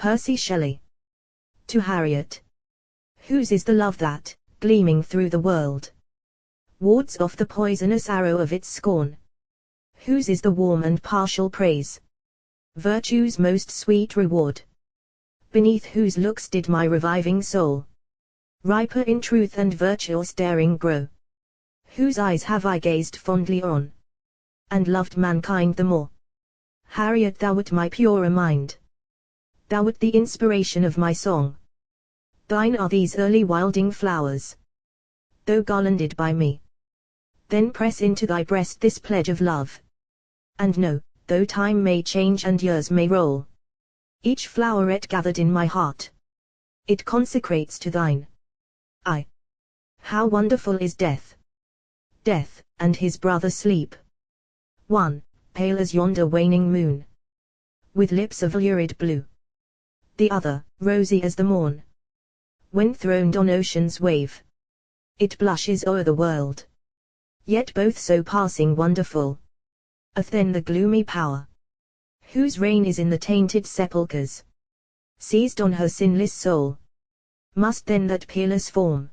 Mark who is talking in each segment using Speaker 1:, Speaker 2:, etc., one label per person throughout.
Speaker 1: Percy Shelley. To Harriet. Whose is the love that, gleaming through the world, wards off the poisonous arrow of its scorn? Whose is the warm and partial praise, virtue's most sweet reward? Beneath whose looks did my reviving soul, riper in truth and virtuous daring grow? Whose eyes have I gazed fondly on, and loved mankind the more? Harriet, thou wert my purer mind, thou wert the inspiration of my song. Thine are these early wilding flowers, though garlanded by me. Then press into thy breast this pledge of love, and know, though time may change and years may roll, each floweret gathered in my heart, it consecrates to thine. I. How wonderful is death! Death, and his brother sleep. One, pale as yonder waning moon, with lips of lurid blue. The other, rosy as the morn, when throned on ocean's wave, it blushes o'er the world. Yet both so passing wonderful, hath then the gloomy power, whose reign is in the tainted sepulchres, seized on her sinless soul. Must then that peerless form,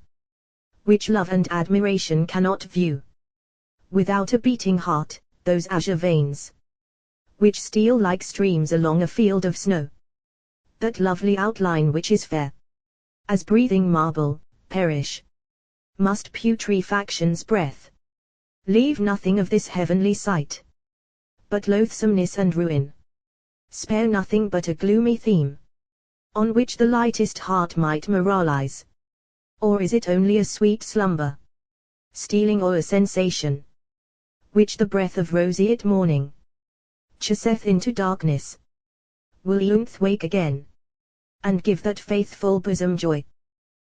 Speaker 1: which love and admiration cannot view, without a beating heart, those azure veins, which steal like streams along a field of snow, that lovely outline which is fair as breathing marble, perish? Must putrefaction's breath leave nothing of this heavenly sight, but loathsomeness and ruin? Spare nothing but a gloomy theme, on which the lightest heart might moralize? Or is it only a sweet slumber, stealing o'er sensation, which the breath of roseate morning chaseth into darkness? Will youth wake again, and give that faithful bosom joy,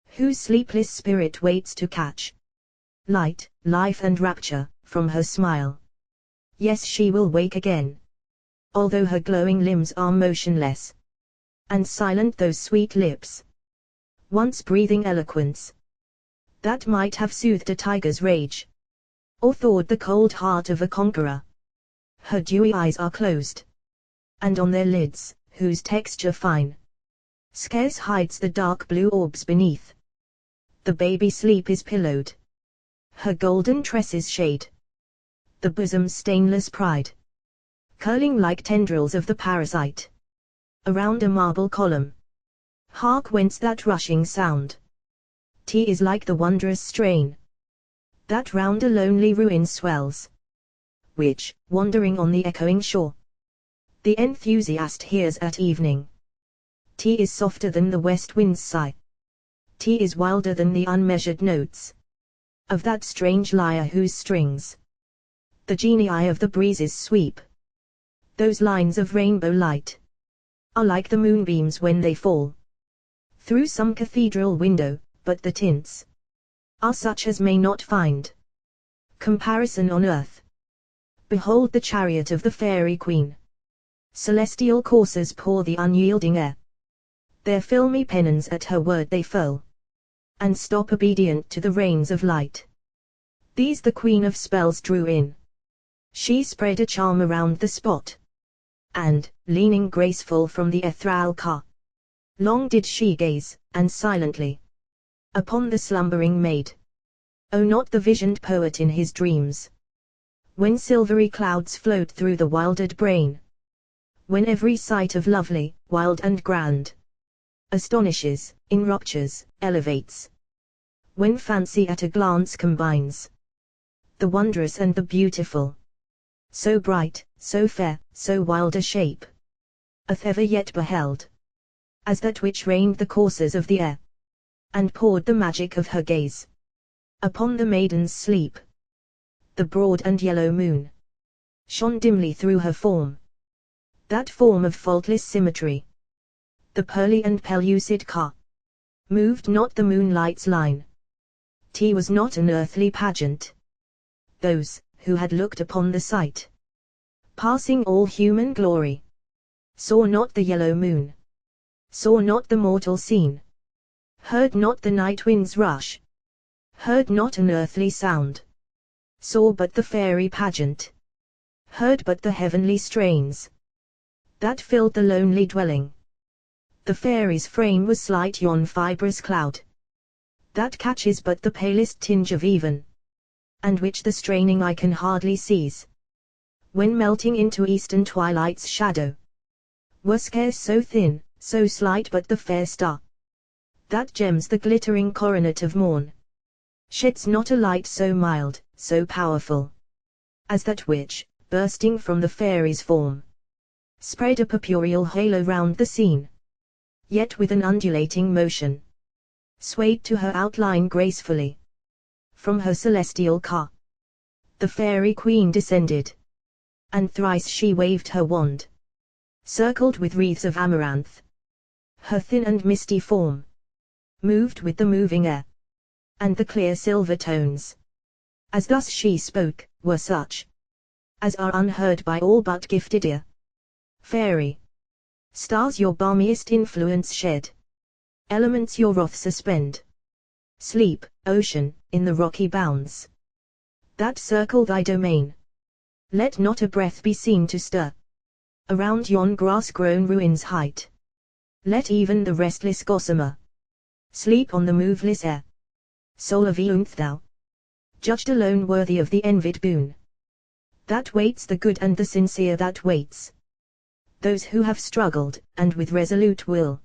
Speaker 1: whose sleepless spirit waits to catch light, life and rapture, from her smile? Yes, she will wake again, although her glowing limbs are motionless, and silent those sweet lips, once breathing eloquence, that might have soothed a tiger's rage, or thawed the cold heart of a conqueror. Her dewy eyes are closed, and on their lids, whose texture fine scarce hides the dark blue orbs beneath, the baby sleep is pillowed. Her golden tresses shade the bosom's stainless pride, curling like tendrils of the parasite around a marble column. Hark, whence that rushing sound? 'Tis like the wondrous strain that round a lonely ruin swells, which, wandering on the echoing shore, the enthusiast hears at evening. 'Tis softer than the west wind's sigh, 'tis wilder than the unmeasured notes of that strange lyre whose strings the genii of the breezes sweep. Those lines of rainbow light are like the moonbeams when they fall through some cathedral window, but the tints are such as may not find comparison on earth. Behold the chariot of the fairy queen, celestial coursers pour the unyielding air, their filmy pennons at her word they furl, and stop obedient to the reins of light. These the queen of spells drew in. She spread a charm around the spot, and, leaning graceful from the ethereal car, long did she gaze, and silently, upon the slumbering maid. Oh, not the visioned poet in his dreams, when silvery clouds float through the wildered brain, when every sight of lovely, wild and grand, astonishes, enraptures, elevates, when fancy at a glance combines the wondrous and the beautiful, so bright, so fair, so wild a shape, hath ever yet beheld, as that which reigned the courses of the air, and poured the magic of her gaze upon the maiden's sleep. The broad and yellow moon shone dimly through her form, that form of faultless symmetry. The pearly and pellucid car moved not the moonlight's line. 'T was not an earthly pageant. Those who had looked upon the sight, passing all human glory, saw not the yellow moon, saw not the mortal scene, heard not the night wind's rush, heard not an earthly sound, saw but the fairy pageant, heard but the heavenly strains that filled the lonely dwelling. The fairy's frame was slight yon fibrous cloud, that catches but the palest tinge of even, and which the straining eye can hardly seize, when melting into eastern twilight's shadow, were scarce so thin, so slight but the fair star, that gems the glittering coronet of morn, sheds not a light so mild, so powerful, as that which, bursting from the fairy's form, spread a purpureal halo round the scene, yet with an undulating motion, swayed to her outline gracefully. From her celestial car, the fairy queen descended, and thrice she waved her wand, circled with wreaths of amaranth. Her thin and misty form moved with the moving air, and the clear silver tones, as thus she spoke, were such as are unheard by all but gifted ear. Fairy, stars your balmiest influence shed, elements your wrath suspend. Sleep, ocean, in the rocky bounds that circle thy domain. Let not a breath be seen to stir around yon grass-grown ruin's height. Let even the restless gossamer sleep on the moveless air. Soul of Eunth, thou, judged alone worthy of the envied boon, that waits the good and the sincere, that waits those who have struggled, and with resolute will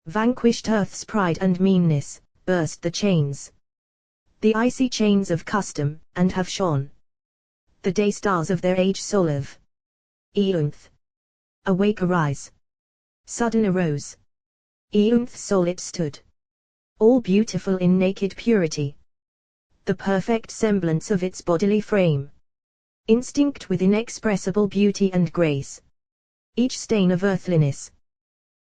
Speaker 1: vanquished earth's pride and meanness, burst the chains, the icy chains of custom, and have shone the day stars of their age. Soul of Eunth, awake, arise. Sudden arose Eunth's soul, it stood, all beautiful in naked purity, the perfect semblance of its bodily frame, instinct with inexpressible beauty and grace. Each stain of earthliness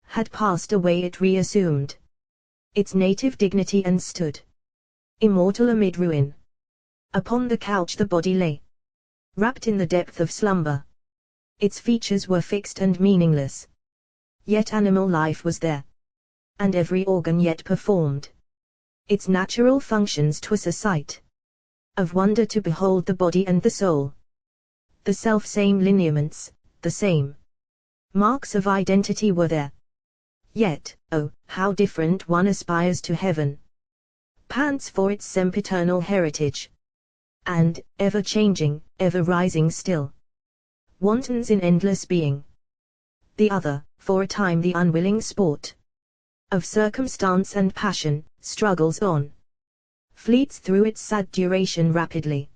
Speaker 1: had passed away, it reassumed its native dignity and stood immortal amid ruin. Upon the couch the body lay, wrapped in the depth of slumber. Its features were fixed and meaningless, yet animal life was there, and every organ yet performed its natural functions. 'Twas a sight of wonder to behold the body and the soul, the self-same lineaments, the same marks of identity were there. Yet, oh, how different! One aspires to heaven, pants for its sempiternal heritage, and, ever changing, ever rising still, wantons in endless being. The other, for a time the unwilling sport of circumstance and passion, struggles on, fleets through its sad duration rapidly,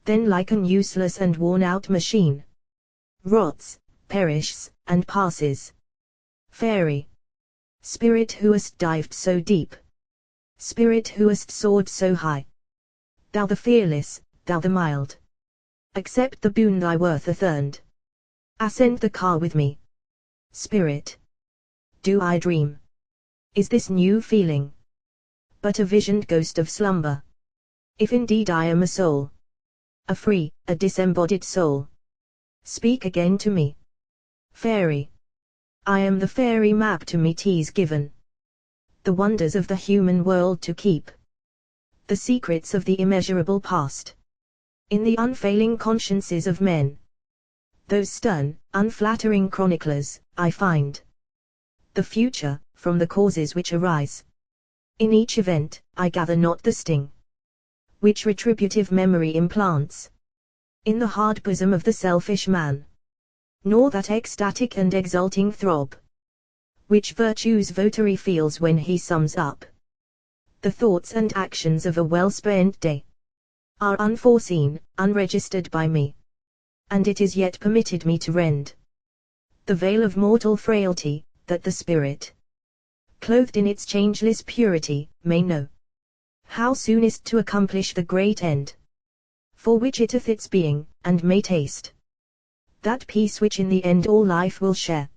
Speaker 1: then like an useless and worn-out machine, rots, perishes, and passes. Fairy, spirit who hast dived so deep, spirit who hast soared so high, thou the fearless, thou the mild, accept the boon thy worth hath earned. Ascend the car with me. Spirit, do I dream? Is this new feeling but a visioned ghost of slumber? If indeed I am a soul, a free, a disembodied soul, speak again to me. Fairy, I am the fairy map to me 'tis given, the wonders of the human world to keep, the secrets of the immeasurable past, in the unfailing consciences of men. Those stern, unflattering chroniclers, I find the future, from the causes which arise. In each event, I gather not the sting which retributive memory implants in the hard bosom of the selfish man, nor that ecstatic and exulting throb which virtue's votary feels when he sums up the thoughts and actions of a well-spent day, are unforeseen, unregistered by me, and it is yet permitted me to rend the veil of mortal frailty, that the spirit, clothed in its changeless purity, may know how soonest to accomplish the great end for which it hath its being, and may taste that peace which in the end all life will share.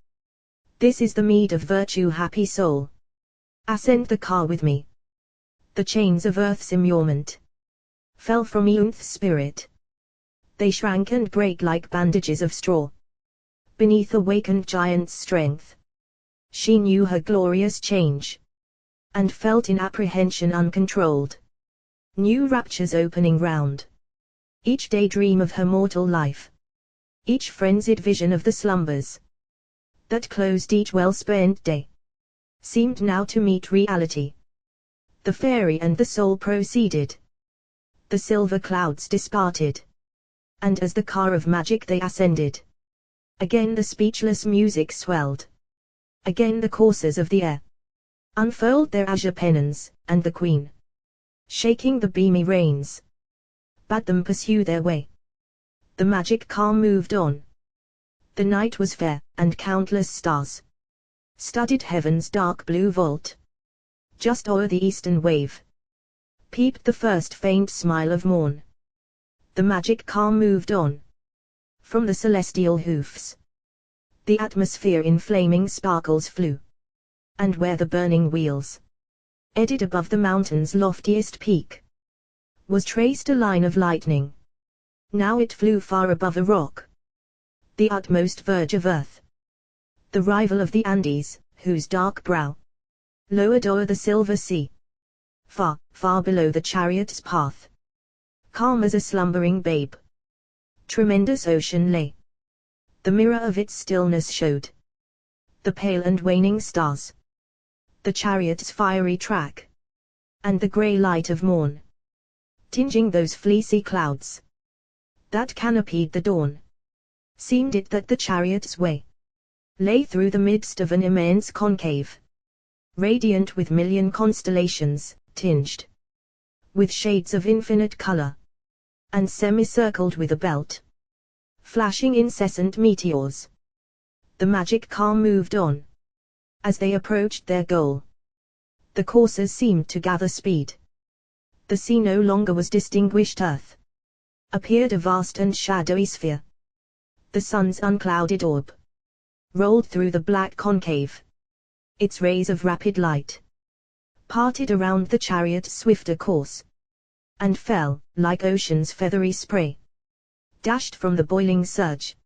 Speaker 1: This is the meed of virtue, happy soul. Ascend the car with me. The chains of earth's immurement fell from Eunth's spirit. They shrank and break like bandages of straw beneath awakened giant's strength. She knew her glorious change, and felt in apprehension uncontrolled new raptures opening round each daydream of her mortal life, each frenzied vision of the slumbers that closed each well-spent day. seemed now to meet reality. The fairy and the soul proceeded. The silver clouds disparted, and as the car of magic they ascended. Again the speechless music swelled. Again the coursers of the air unfurled their azure pennons, and the queen, shaking the beamy reins, bade them pursue their way. The magic car moved on. The night was fair, and countless stars studded heaven's dark blue vault. Just o'er the eastern wave peeped the first faint smile of morn. The magic car moved on. From the celestial hoofs the atmosphere in flaming sparkles flew, and where the burning wheels eddied above the mountain's loftiest peak, was traced a line of lightning. Now it flew far above a rock, the utmost verge of earth, the rival of the Andes, whose dark brow lowered o'er the silver sea. Far, far below the chariot's path, calm as a slumbering babe, tremendous ocean lay. The mirror of its stillness showed the pale and waning stars, the chariot's fiery track, and the grey light of morn, tinging those fleecy clouds that canopied the dawn. Seemed it that the chariot's way lay through the midst of an immense concave, radiant with million constellations, tinged with shades of infinite color, and semicircled with a belt flashing incessant meteors. The magic car moved on. As they approached their goal, the coursers seemed to gather speed. The sea no longer was distinguished earth, appeared a vast and shadowy sphere. The sun's unclouded orb rolled through the black concave. Its rays of rapid light parted around the chariot's swifter course, and fell, like ocean's feathery spray, dashed from the boiling surge,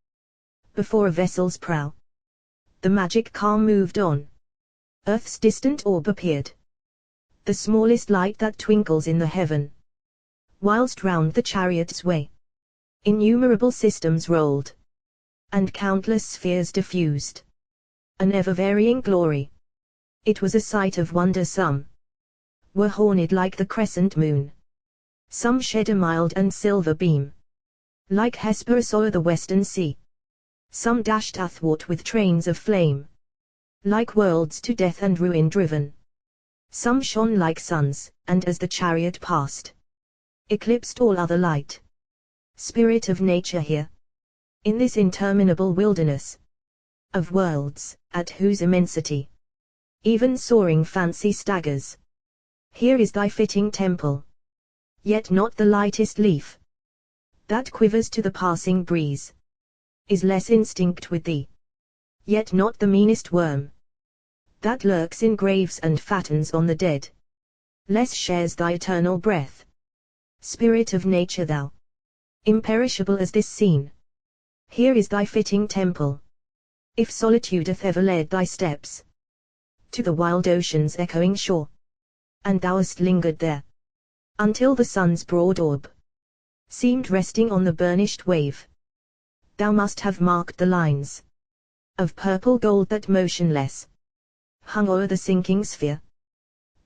Speaker 1: before a vessel's prow. The magic car moved on. Earth's distant orb appeared, the smallest light that twinkles in the heaven, whilst round the chariot's way innumerable systems rolled, and countless spheres diffused an ever-varying glory. It was a sight of wonder. Some were horned like the crescent moon, some shed a mild and silver beam, like Hesperus o'er the western sea. Some dashed athwart with trains of flame, like worlds to death and ruin driven. Some shone like suns, and as the chariot passed, eclipsed all other light. Spirit of nature here, in this interminable wilderness of worlds, at whose immensity even soaring fancy staggers, here is thy fitting temple. Yet not the lightest leaf that quivers to the passing breeze is less instinct with thee. Yet not the meanest worm that lurks in graves and fattens on the dead less shares thy eternal breath. Spirit of nature, thou, imperishable as this scene, here is thy fitting temple. If solitude hath ever led thy steps to the wild ocean's echoing shore, and thou hast lingered there until the sun's broad orb seemed resting on the burnished wave, thou must have marked the lines of purple gold that motionless hung o'er the sinking sphere.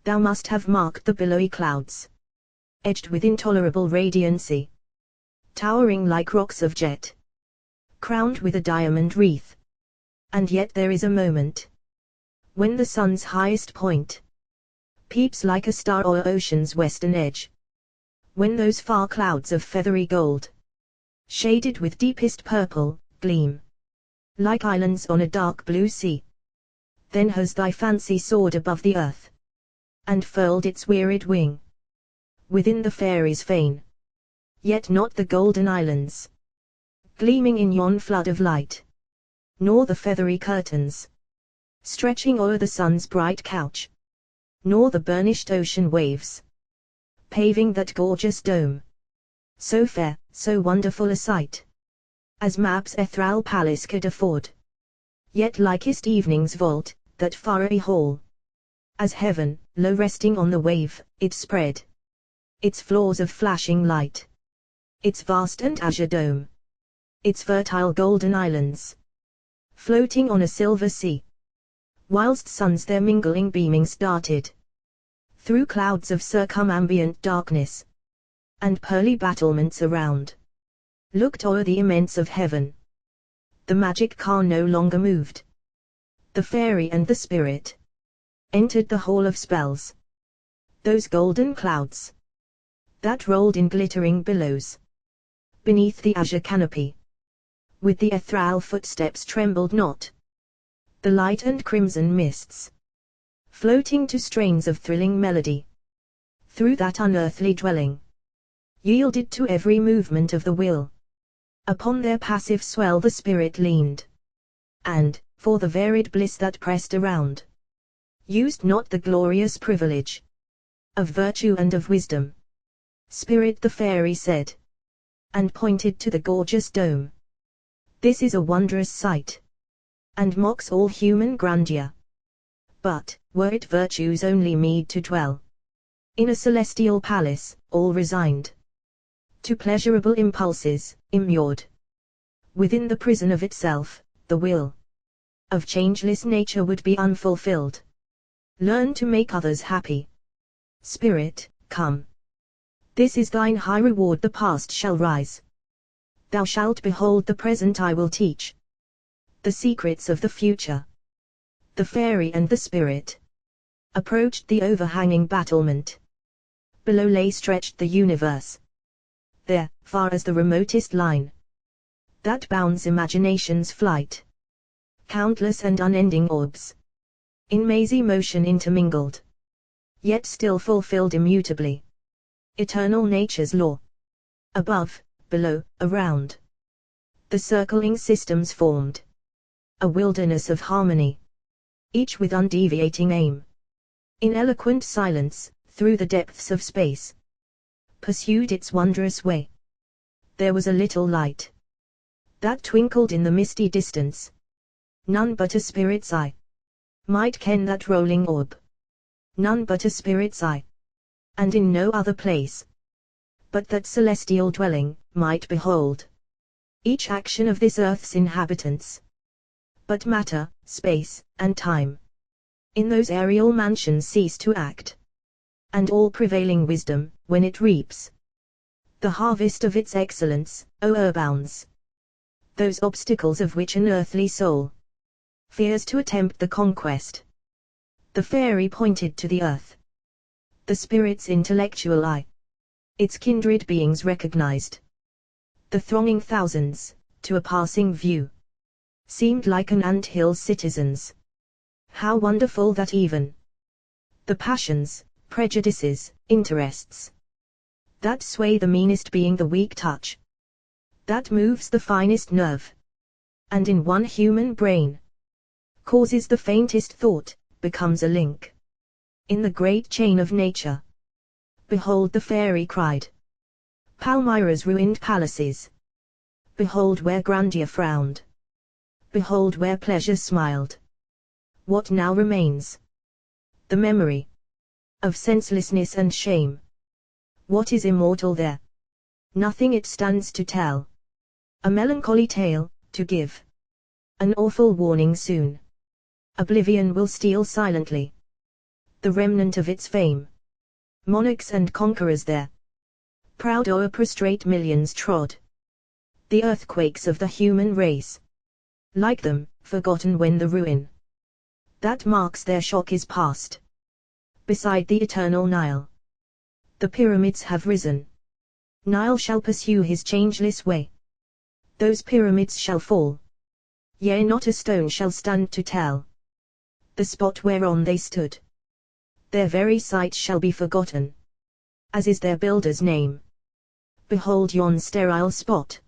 Speaker 1: Thou must have marked the billowy clouds, edged with intolerable radiancy, towering like rocks of jet, crowned with a diamond wreath. And yet there is a moment when the sun's highest point peeps like a star o'er ocean's western edge, when those far clouds of feathery gold, shaded with deepest purple, gleam like islands on a dark blue sea. Then has thy fancy soared above the earth, and furled its wearied wing within the fairies' fane. Yet not the golden islands gleaming in yon flood of light, nor the feathery curtains stretching o'er the sun's bright couch, nor the burnished ocean waves paving that gorgeous dome, so fair, so wonderful a sight as Mab's ethereal palace could afford. Yet likest evening's vault, that fiery hall, as heaven, low resting on the wave, it spread its floors of flashing light, its vast and azure dome, its fertile golden islands, floating on a silver sea, whilst suns their mingling beamings darted through clouds of circumambient darkness, and pearly battlements around looked o'er the immense of heaven. The magic car no longer moved. The fairy and the spirit entered the hall of spells. Those golden clouds that rolled in glittering billows beneath the azure canopy, with the ethereal footsteps trembled not. The light and crimson mists, floating to strains of thrilling melody through that unearthly dwelling, yielded to every movement of the will. Upon their passive swell the spirit leaned, and, for the varied bliss that pressed around, used not the glorious privilege of virtue and of wisdom. Spirit, the fairy said, and pointed to the gorgeous dome. This is a wondrous sight, and mocks all human grandeur. But, were it virtue's only meed to dwell in a celestial palace, all resigned to pleasurable impulses, immured within the prison of itself, the will of changeless nature would be unfulfilled. Learn to make others happy. Spirit, come. This is thine high reward. The past shall rise. Thou shalt behold the present. I will teach the secrets of the future. The fairy and the spirit approached the overhanging battlement. Below lay stretched the universe. There, far as the remotest line that bounds imagination's flight, countless and unending orbs, in mazy motion intermingled, yet still fulfilled immutably eternal nature's law. Above, below, around, the circling systems formed a wilderness of harmony, each with undeviating aim. In eloquent silence, through the depths of space, pursued its wondrous way. There was a little light that twinkled in the misty distance. None but a spirit's eye might ken that rolling orb. None but a spirit's eye, and in no other place but that celestial dwelling, might behold each action of this earth's inhabitants. But matter, space, and time in those aerial mansions cease to act, and all prevailing wisdom, when it reaps the harvest of its excellence, o'erbounds those obstacles of which an earthly soul fears to attempt the conquest. The fairy pointed to the earth. The spirit's intellectual eye its kindred beings recognized. The thronging thousands, to a passing view, seemed like an ant-hill's citizens. How wonderful that even the passions, prejudices, interests that sway the meanest being, the weak touch that moves the finest nerve, and in one human brain causes the faintest thought, becomes a link in the great chain of nature. Behold, the fairy cried, Palmyra's ruined palaces. Behold where grandeur frowned. Behold where pleasure smiled. What now remains? The memory of senselessness and shame. What is immortal there? Nothing, it stands to tell a melancholy tale, to give an awful warning soon. Oblivion will steal silently the remnant of its fame. Monarchs and conquerors there, proud o'er prostrate millions trod. The earthquakes of the human race, like them, forgotten when the ruin that marks their shock is past. Beside the eternal Nile, the pyramids have risen. Nile shall pursue his changeless way. Those pyramids shall fall. Yea, not a stone shall stand to tell the spot whereon they stood. Their very site shall be forgotten, as is their builder's name. Behold yon sterile spot,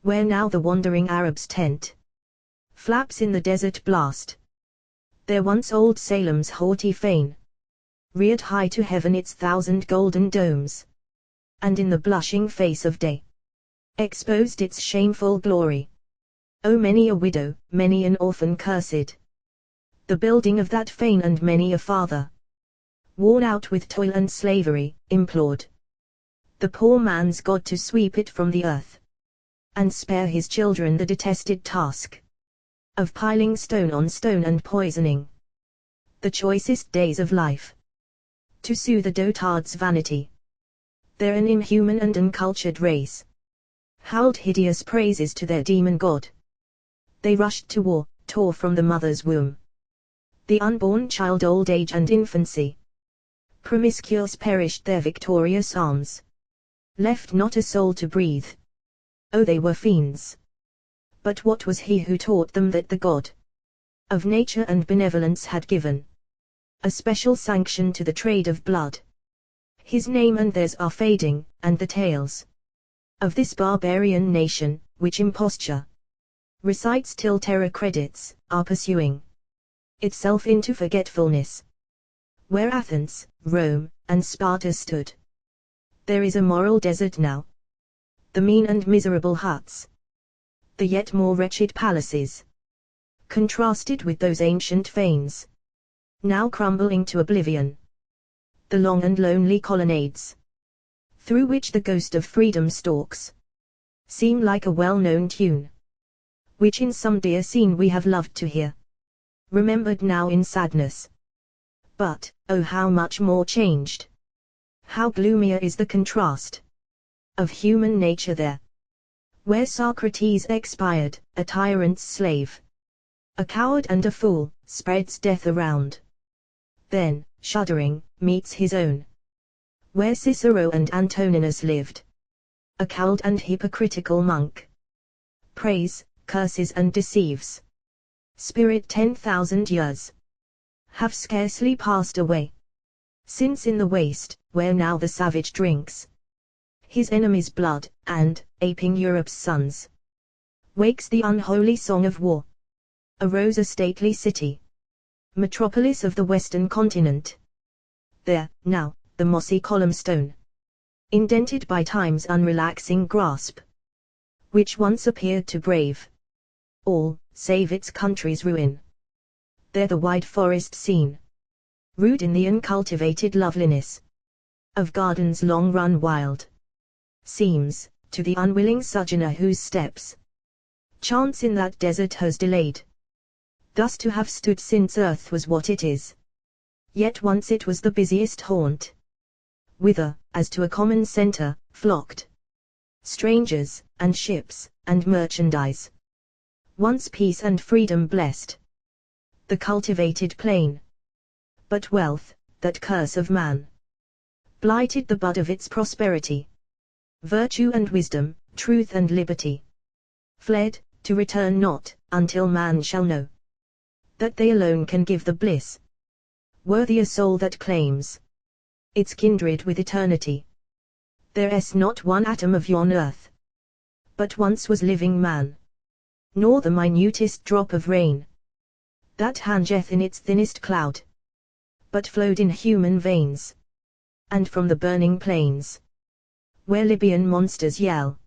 Speaker 1: where now the wandering Arab's tent flaps in the desert blast. There once old Salem's haughty fane reared high to heaven its 1,000 golden domes, and in the blushing face of day exposed its shameful glory. O many a widow, many an orphan cursed the building of that fane, and many a father, worn out with toil and slavery, implored the poor man's God to sweep it from the earth, and spare his children the detested task of piling stone on stone and poisoning the choicest days of life. To soothe the dotard's vanity. They're an inhuman and uncultured race. Howled hideous praises to their demon god. They rushed to war, tore from the mother's womb the unborn child, old age and infancy. Promiscuous perished their victorious arms. Left not a soul to breathe. Oh, they were fiends. But what was he who taught them that the God of nature and benevolence had given a special sanction to the trade of blood? His name and theirs are fading, and the tales of this barbarian nation, which imposture recites till terror credits, are pursuing itself into forgetfulness. Where Athens, Rome, and Sparta stood, there is a moral desert now. The mean and miserable huts, the yet more wretched palaces, contrasted with those ancient fanes, now crumbling to oblivion. The long and lonely colonnades, through which the ghost of freedom stalks, seem like a well-known tune, which in some dear scene we have loved to hear, remembered now in sadness. But, oh, how much more changed! How gloomier is the contrast of human nature there! Where Socrates expired, a tyrant's slave, a coward and a fool, spreads death around. Then, shuddering, meets his own. Where Cicero and Antoninus lived, a cowed and hypocritical monk, prays, curses and deceives. Spirit 10,000 years have scarcely passed away, since in the waste, where now the savage drinks his enemy's blood, and, aping Europe's sons, wakes the unholy song of war, arose a stately city, metropolis of the western continent. There, now, the mossy column stone, indented by time's unrelaxing grasp, which once appeared to brave all, save its country's ruin. There the wide forest seen, rude in the uncultivated loveliness of gardens long run wild, seems, to the unwilling sojourner whose steps chance in that desert has delayed, thus to have stood since earth was what it is. Yet once it was the busiest haunt, whither, as to a common center, flocked strangers, and ships, and merchandise. Once peace and freedom blessed the cultivated plain. But wealth, that curse of man, blighted the bud of its prosperity. Virtue and wisdom, truth and liberty, fled, to return not, until man shall know that they alone can give the bliss worthy a soul that claims its kindred with eternity. There's not one atom of yon earth but once was living man, nor the minutest drop of rain that hangeth in its thinnest cloud, but flowed in human veins, and from the burning plains, where Libyan monsters yell,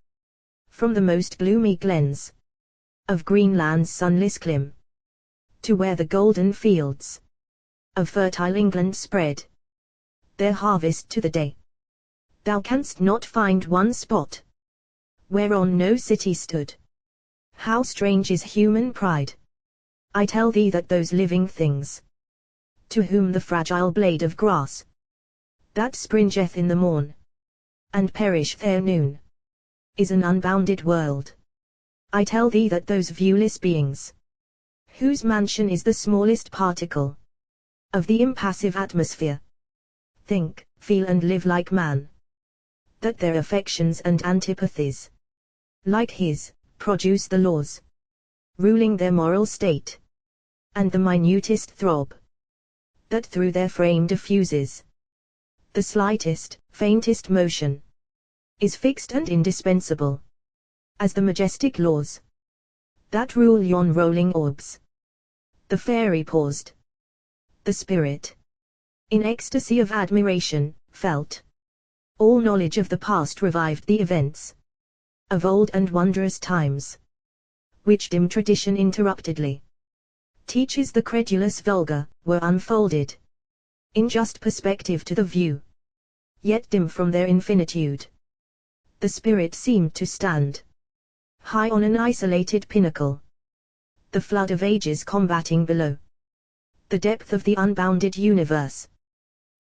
Speaker 1: from the most gloomy glens of Greenland's sunless clim, to where the golden fields of fertile England spread their harvest to the day. Thou canst not find one spot whereon no city stood. How strange is human pride! I tell thee that those living things, to whom the fragile blade of grass, that springeth in the morn, and perisheth ere noon, is an unbounded world. I tell thee that those viewless beings, whose mansion is the smallest particle of the impassive atmosphere, think, feel and live like man, that their affections and antipathies, like his, produce the laws ruling their moral state, and the minutest throb that through their frame diffuses the slightest, faintest motion, is fixed and indispensable, as the majestic laws that rule yon rolling orbs. The fairy paused. The spirit, in ecstasy of admiration, felt all knowledge of the past revived the events of old and wondrous times, which dim tradition interruptedly teaches the credulous vulgar, were unfolded in just perspective to the view, yet dim from their infinitude. The spirit seemed to stand high on an isolated pinnacle, the flood of ages combating below. the depth of the unbounded universe,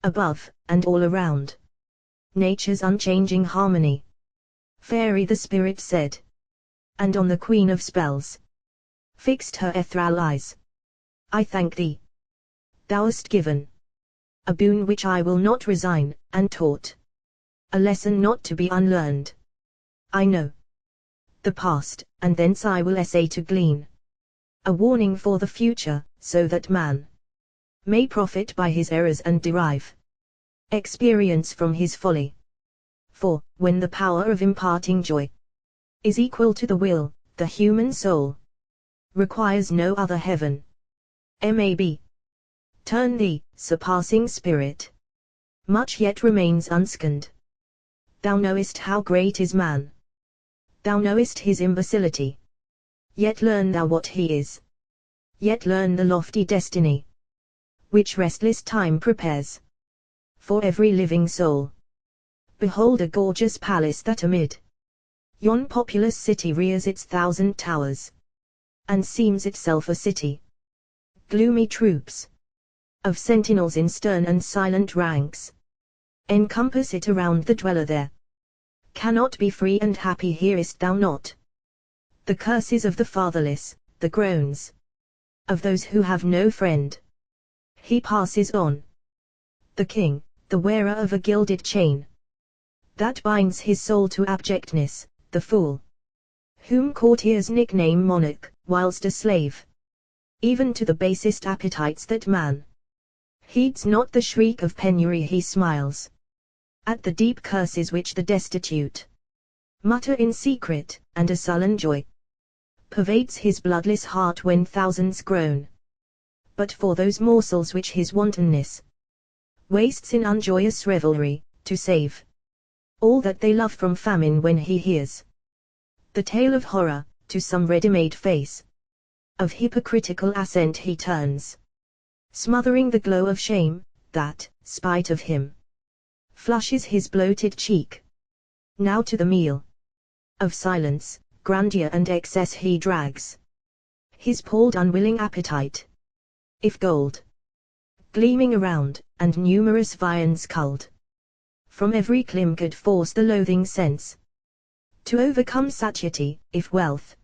Speaker 1: above, and all around. Nature's unchanging harmony. Fairy the spirit said. And on the queen of spells fixed her ethereal eyes. I thank thee. Thou hast given a boon which I will not resign, and taught a lesson not to be unlearned. I know the past, and thence I will essay to glean a warning for the future, so that man may profit by his errors and derive experience from his folly. For, when the power of imparting joy is equal to the will, the human soul requires no other heaven. Mab. Turn thee, surpassing spirit. Much yet remains unscanned. Thou knowest how great is man. Thou knowest his imbecility. Yet learn thou what he is. Yet learn the lofty destiny which restless time prepares for every living soul. Behold a gorgeous palace that amid yon populous city rears its 1,000 towers, and seems itself a city. Gloomy troops of sentinels in stern and silent ranks encompass it around the dweller there. Cannot be free and happy, hearest thou not the curses of the fatherless, the groans of those who have no friend? He passes on. The king, the wearer of a gilded chain that binds his soul to abjectness, the fool whom courtiers nickname monarch, whilst a slave even to the basest appetites that man heeds not the shriek of penury. He smiles at the deep curses which the destitute mutter in secret, and a sullen joy pervades his bloodless heart when thousands groan but for those morsels which his wantonness wastes in unjoyous revelry, to save all that they love from famine. When he hears the tale of horror, to some ready-made face of hypocritical assent he turns, smothering the glow of shame, that, spite of him, flushes his bloated cheek. Now to the meal of silence, grandeur and excess he drags his palled unwilling appetite. If gold gleaming around, and numerous viands culled from every clim could force the loathing sense to overcome satiety, if wealth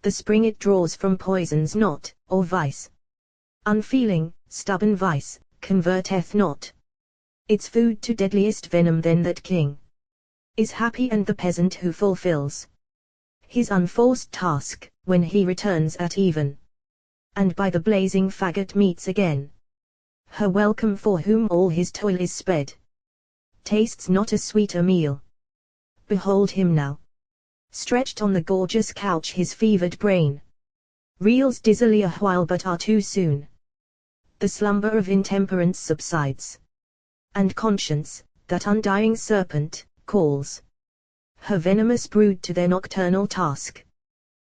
Speaker 1: the spring it draws from poisons not, or vice unfeeling, stubborn vice, converteth not its food to deadliest venom, then that king is happy, and the peasant who fulfills his unforced task, when he returns at even, and by the blazing faggot meets again her welcome for whom all his toil is sped, tastes not a sweeter meal. Behold him now, stretched on the gorgeous couch, his fevered brain reels dizzily a while, but too soon the slumber of intemperance subsides, and conscience, that undying serpent, calls her venomous brood to their nocturnal task.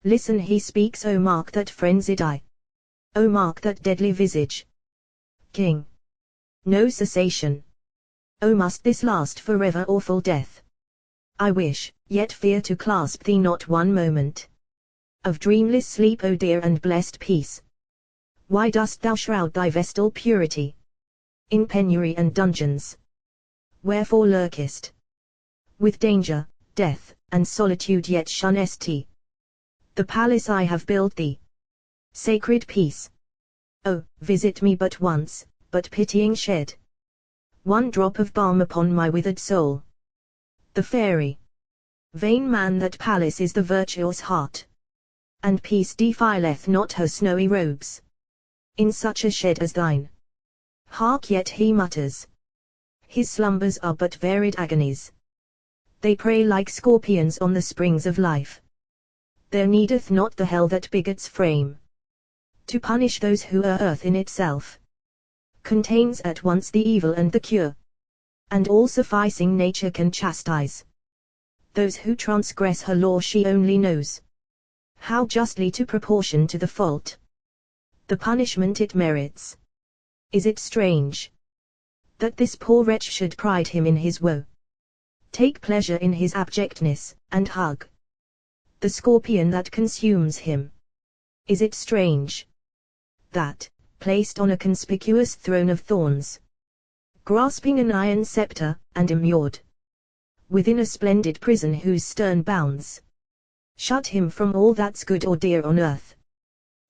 Speaker 1: Listen, he speaks, O mark that frenzied eye, O mark that deadly visage. King, no cessation. O must this last forever, awful death? I wish, yet fear to clasp thee not one moment of dreamless sleep, O dear and blessed peace. Why dost thou shroud thy vestal purity in penury and dungeons? Wherefore lurkest with danger, death, and solitude, yet shunnest the palace I have built thee? Sacred peace, oh, visit me but once, but pitying shed one drop of balm upon my withered soul. The fairy, vain man, that palace is the virtuous heart, and peace defileth not her snowy robes in such a shed as thine. Hark, yet he mutters, his slumbers are but varied agonies, they prey like scorpions on the springs of life. There needeth not the hell that begets frame to punish those who earth in itself contains at once the evil and the cure, and all-sufficing nature can chastise those who transgress her law. She only knows how justly to proportion to the fault the punishment it merits. Is it strange that this poor wretch should pride him in his woe, take pleasure in his abjectness, and hug the scorpion that consumes him? Is it strange that, placed on a conspicuous throne of thorns, grasping an iron scepter, and immured within a splendid prison whose stern bounds shut him from all that's good or dear on earth.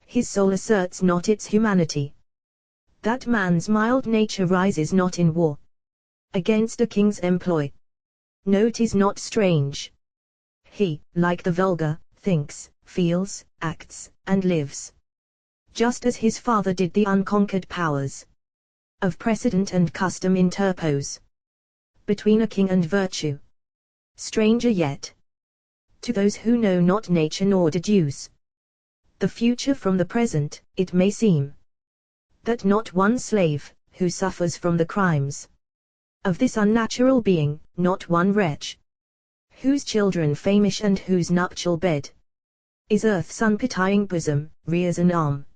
Speaker 1: His soul asserts not its humanity. That man's mild nature rises not in war against a king's employ. No, 'tis not strange. He, like the vulgar, thinks, feels, acts, and lives just as his father did. The unconquered powers of precedent and custom interpose between a king and virtue. Stranger yet, to those who know not nature nor deduce the future from the present, it may seem that not one slave, who suffers from the crimes of this unnatural being, not one wretch, whose children famish and whose nuptial bed is earth's unpitying bosom, rears an arm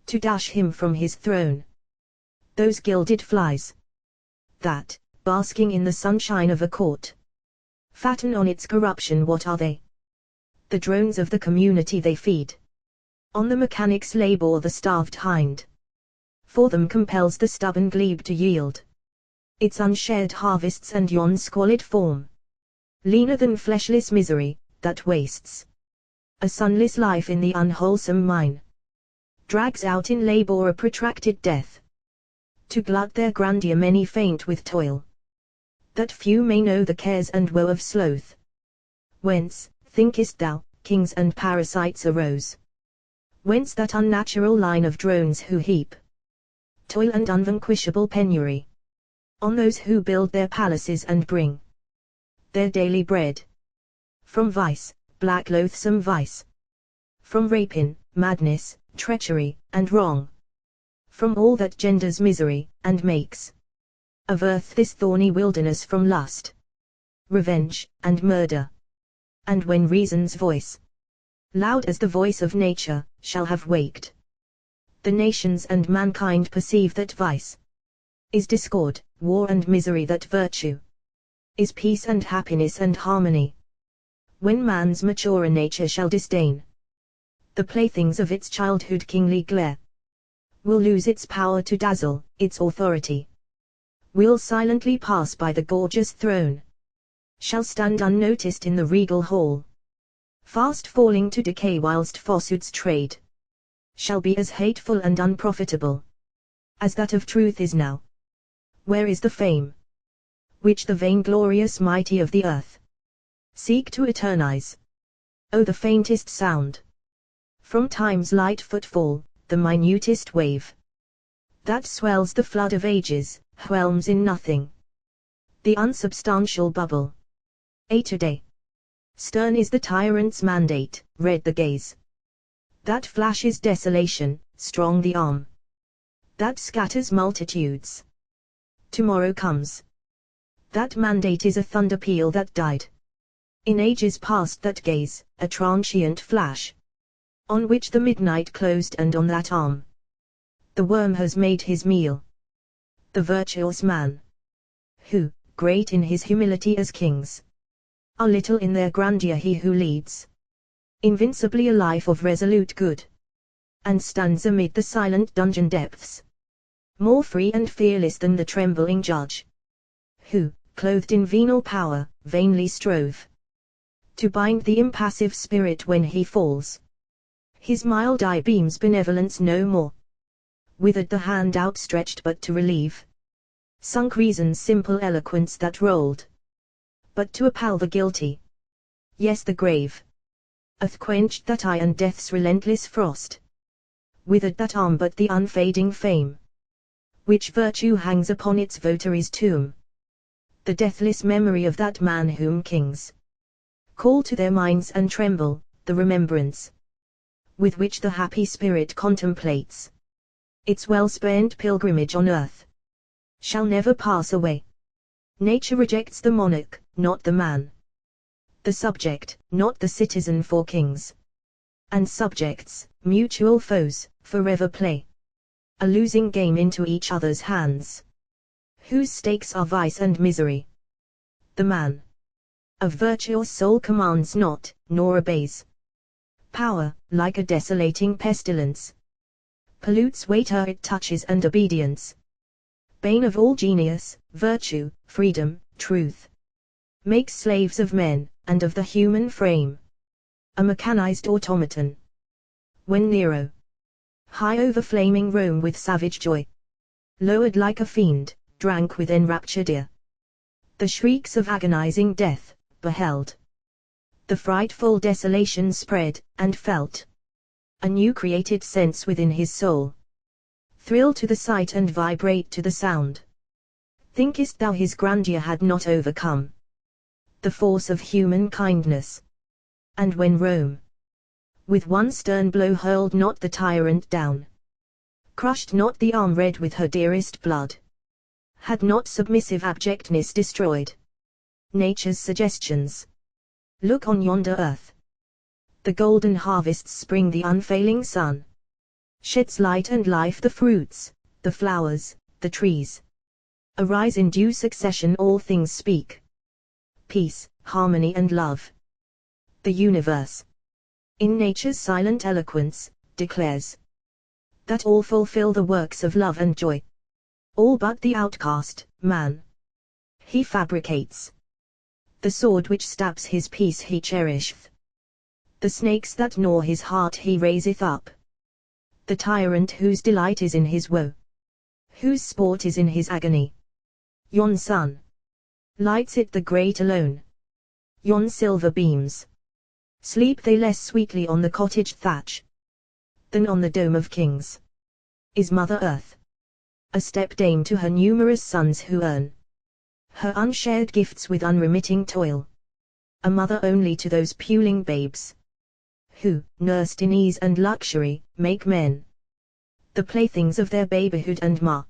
Speaker 1: to dash him from his throne. Those gilded flies that, basking in the sunshine of a court, fatten on its corruption, what are they? The drones of the community they feed. On the mechanic's labor the starved hind for them compels the stubborn glebe to yield its unshared harvests, and yon squalid form, leaner than fleshless misery, that wastes a sunless life in the unwholesome mine, drags out in labor a protracted death. To glut their grandeur many faint with toil, that few may know the cares and woe of sloth. Whence, thinkest thou, kings and parasites arose? Whence that unnatural line of drones who heap toil and unvanquishable penury on those who build their palaces and bring their daily bread from vice, black loathsome vice, from rapine, madness, treachery, and wrong, from all that genders misery, and makes of earth this thorny wilderness, from lust, revenge, and murder. And when reason's voice, loud as the voice of nature, shall have waked the nations and mankind, perceive that vice is discord, war and misery, that virtue is peace and happiness and harmony. When man's maturer nature shall disdain the playthings of its childhood, kingly glare will lose its power to dazzle, its authority will silently pass by. The gorgeous throne shall stand unnoticed in the regal hall, fast falling to decay, whilst falsehood's trade shall be as hateful and unprofitable as that of truth is now. Where is the fame which the vainglorious mighty of the earth seek to eternize? Oh, the faintest sound from time's light footfall, the minutest wave that swells the flood of ages, whelms in nothing the unsubstantial bubble. A today, stern is the tyrant's mandate, red the gaze that flashes desolation, strong the arm that scatters multitudes. Tomorrow comes. That mandate is a thunder peal that died in ages past, that gaze, a transient flash on which the midnight closed, and on that arm the worm has made his meal. The virtuous man, who, great in his humility as kings, are little in their grandeur, he who leads invincibly a life of resolute good, and stands amid the silent dungeon depths, more free and fearless than the trembling judge, who, clothed in venal power, vainly strove to bind the impassive spirit when he falls. His mild eye beams benevolence no more, withered the hand outstretched but to relieve, sunk reason's simple eloquence that rolled but to appall the guilty. Yes, the grave hath quenched that eye, and death's relentless frost withered that arm, but the unfading fame which virtue hangs upon its votary's tomb, the deathless memory of that man whom kings call to their minds and tremble, the remembrance with which the happy spirit contemplates its well-spent pilgrimage on earth, shall never pass away. Nature rejects the monarch, not the man, the subject, not the citizen, for kings and subjects, mutual foes, forever play a losing game into each other's hands, whose stakes are vice and misery. The man of virtuous soul commands not, nor obeys power, like a desolating pestilence, pollutes waiter it touches and obedience. Bane of all genius, virtue, freedom, truth. Makes slaves of men, and of the human frame. A mechanized automaton. When Nero, high over flaming Rome with savage joy, lowered like a fiend, drank with enraptured ear the shrieks of agonizing death, beheld the frightful desolation spread, and felt a new created sense within his soul thrill to the sight and vibrate to the sound. Thinkest thou his grandeur had not overcome the force of human kindness? And when Rome, with one stern blow hurled not the tyrant down, crushed not the arm red with her dearest blood, had not submissive abjectness destroyed nature's suggestions? Look on yonder earth. The golden harvests spring, the unfailing sun sheds light and life, the fruits, the flowers, the trees arise in due succession, all things speak peace, harmony and love. The universe, in nature's silent eloquence, declares that all fulfill the works of love and joy. All but the outcast, man. He fabricates the sword which stabs his peace, he cherisheth. The snakes that gnaw his heart he raiseth up. The tyrant whose delight is in his woe, whose sport is in his agony. Yon sun lights it the great alone. Yon silver beams sleep they less sweetly on the cottage thatch than on the dome of kings. Is Mother Earth a stepdame to her numerous sons who earn her unshared gifts with unremitting toil? A mother only to those puling babes who, nursed in ease and luxury, make men the playthings of their babyhood and mar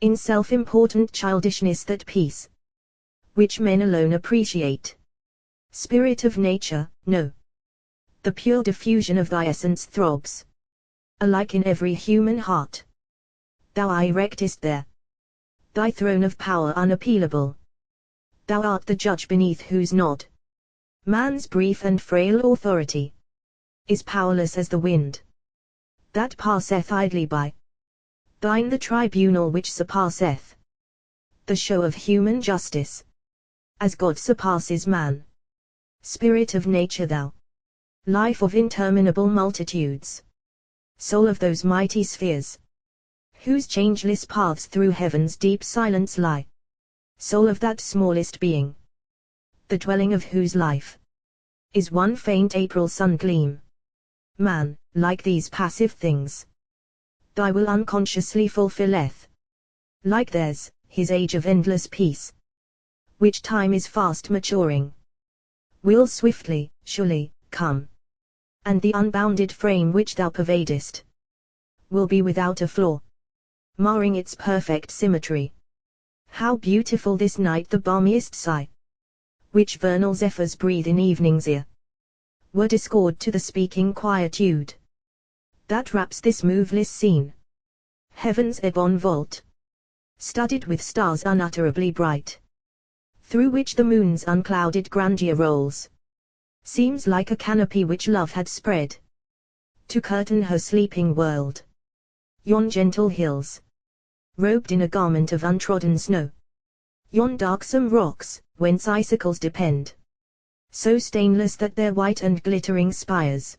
Speaker 1: in self-important childishness that peace which men alone appreciate. Spirit of nature, no. The pure diffusion of thy essence throbs alike in every human heart. Thou erectest there thy throne of power unappealable. Thou art the judge beneath whose nod man's brief and frail authority is powerless as the wind that passeth idly by. Thine the tribunal which surpasseth the show of human justice, as God surpasses man. Spirit of nature, thou life of interminable multitudes, soul of those mighty spheres whose changeless paths through heaven's deep silence lie, soul of that smallest being, the dwelling of whose life is one faint April sun gleam. Man, like these passive things, thy will unconsciously fulfilleth. Like theirs, his age of endless peace, which time is fast maturing, will swiftly, surely, come. And the unbounded frame which thou pervadest will be without a flaw, marring its perfect symmetry. How beautiful this night the balmiest sigh, which vernal zephyrs breathe in evening's ear, were discord to the speaking quietude that wraps this moveless scene. Heaven's ebon vault, studded with stars unutterably bright, through which the moon's unclouded grandeur rolls, seems like a canopy which love had spread to curtain her sleeping world. Yon gentle hills, robed in a garment of untrodden snow, yon darksome rocks, whence icicles depend, so stainless that their white and glittering spires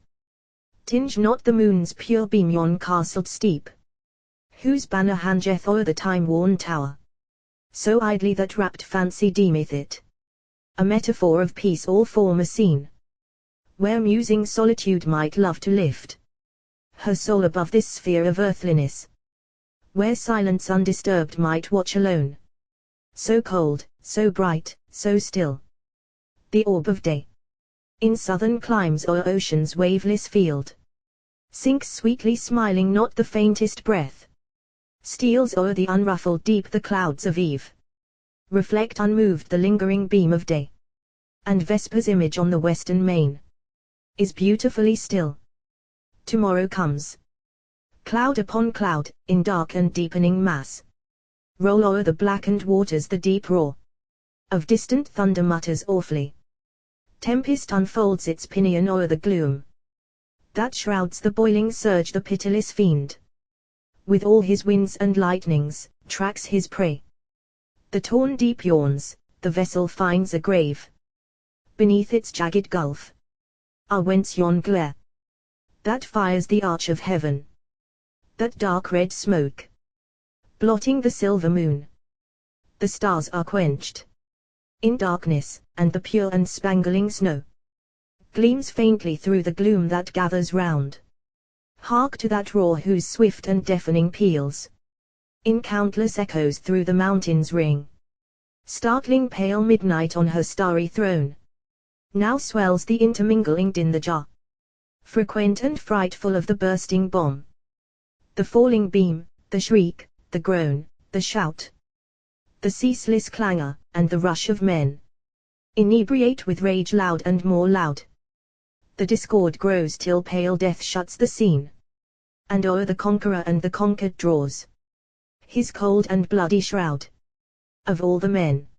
Speaker 1: tinge not the moon's pure beam, yon castled steep, whose banner hangeth o'er the time-worn tower, so idly that rapt fancy deemeth it a metaphor of peace, all former scene, where musing solitude might love to lift her soul above this sphere of earthliness, where silence undisturbed might watch alone, so cold, so bright, so still, the orb of day. In southern climes o'er ocean's waveless field, sinks sweetly smiling, not the faintest breath steals o'er the unruffled deep. The clouds of eve reflect unmoved the lingering beam of day, and Vesper's image on the western main is beautifully still. Tomorrow comes. Cloud upon cloud, in dark and deepening mass, roll o'er the blackened waters. The deep roar of distant thunder mutters awfully. Tempest unfolds its pinion o'er the gloom that shrouds the boiling surge. The pitiless fiend with all his winds and lightnings, tracks his prey. The torn deep yawns, the vessel finds a grave. Beneath its jagged gulf, whence yon glare, that fires the arch of heaven, that dark red smoke, blotting the silver moon. The stars are quenched in darkness, and the pure and spangling snow gleams faintly through the gloom that gathers round. Hark to that roar whose swift and deafening peals in countless echoes through the mountains ring. Startling pale midnight on her starry throne, now swells the intermingling din, the jar, frequent and frightful of the bursting bomb, the falling beam, the shriek, the groan, the shout, the ceaseless clangor, and the rush of men, inebriate with rage loud and more loud. The discord grows till pale death shuts the scene, and o'er the conqueror and the conquered draws his cold and bloody shroud. Of all the men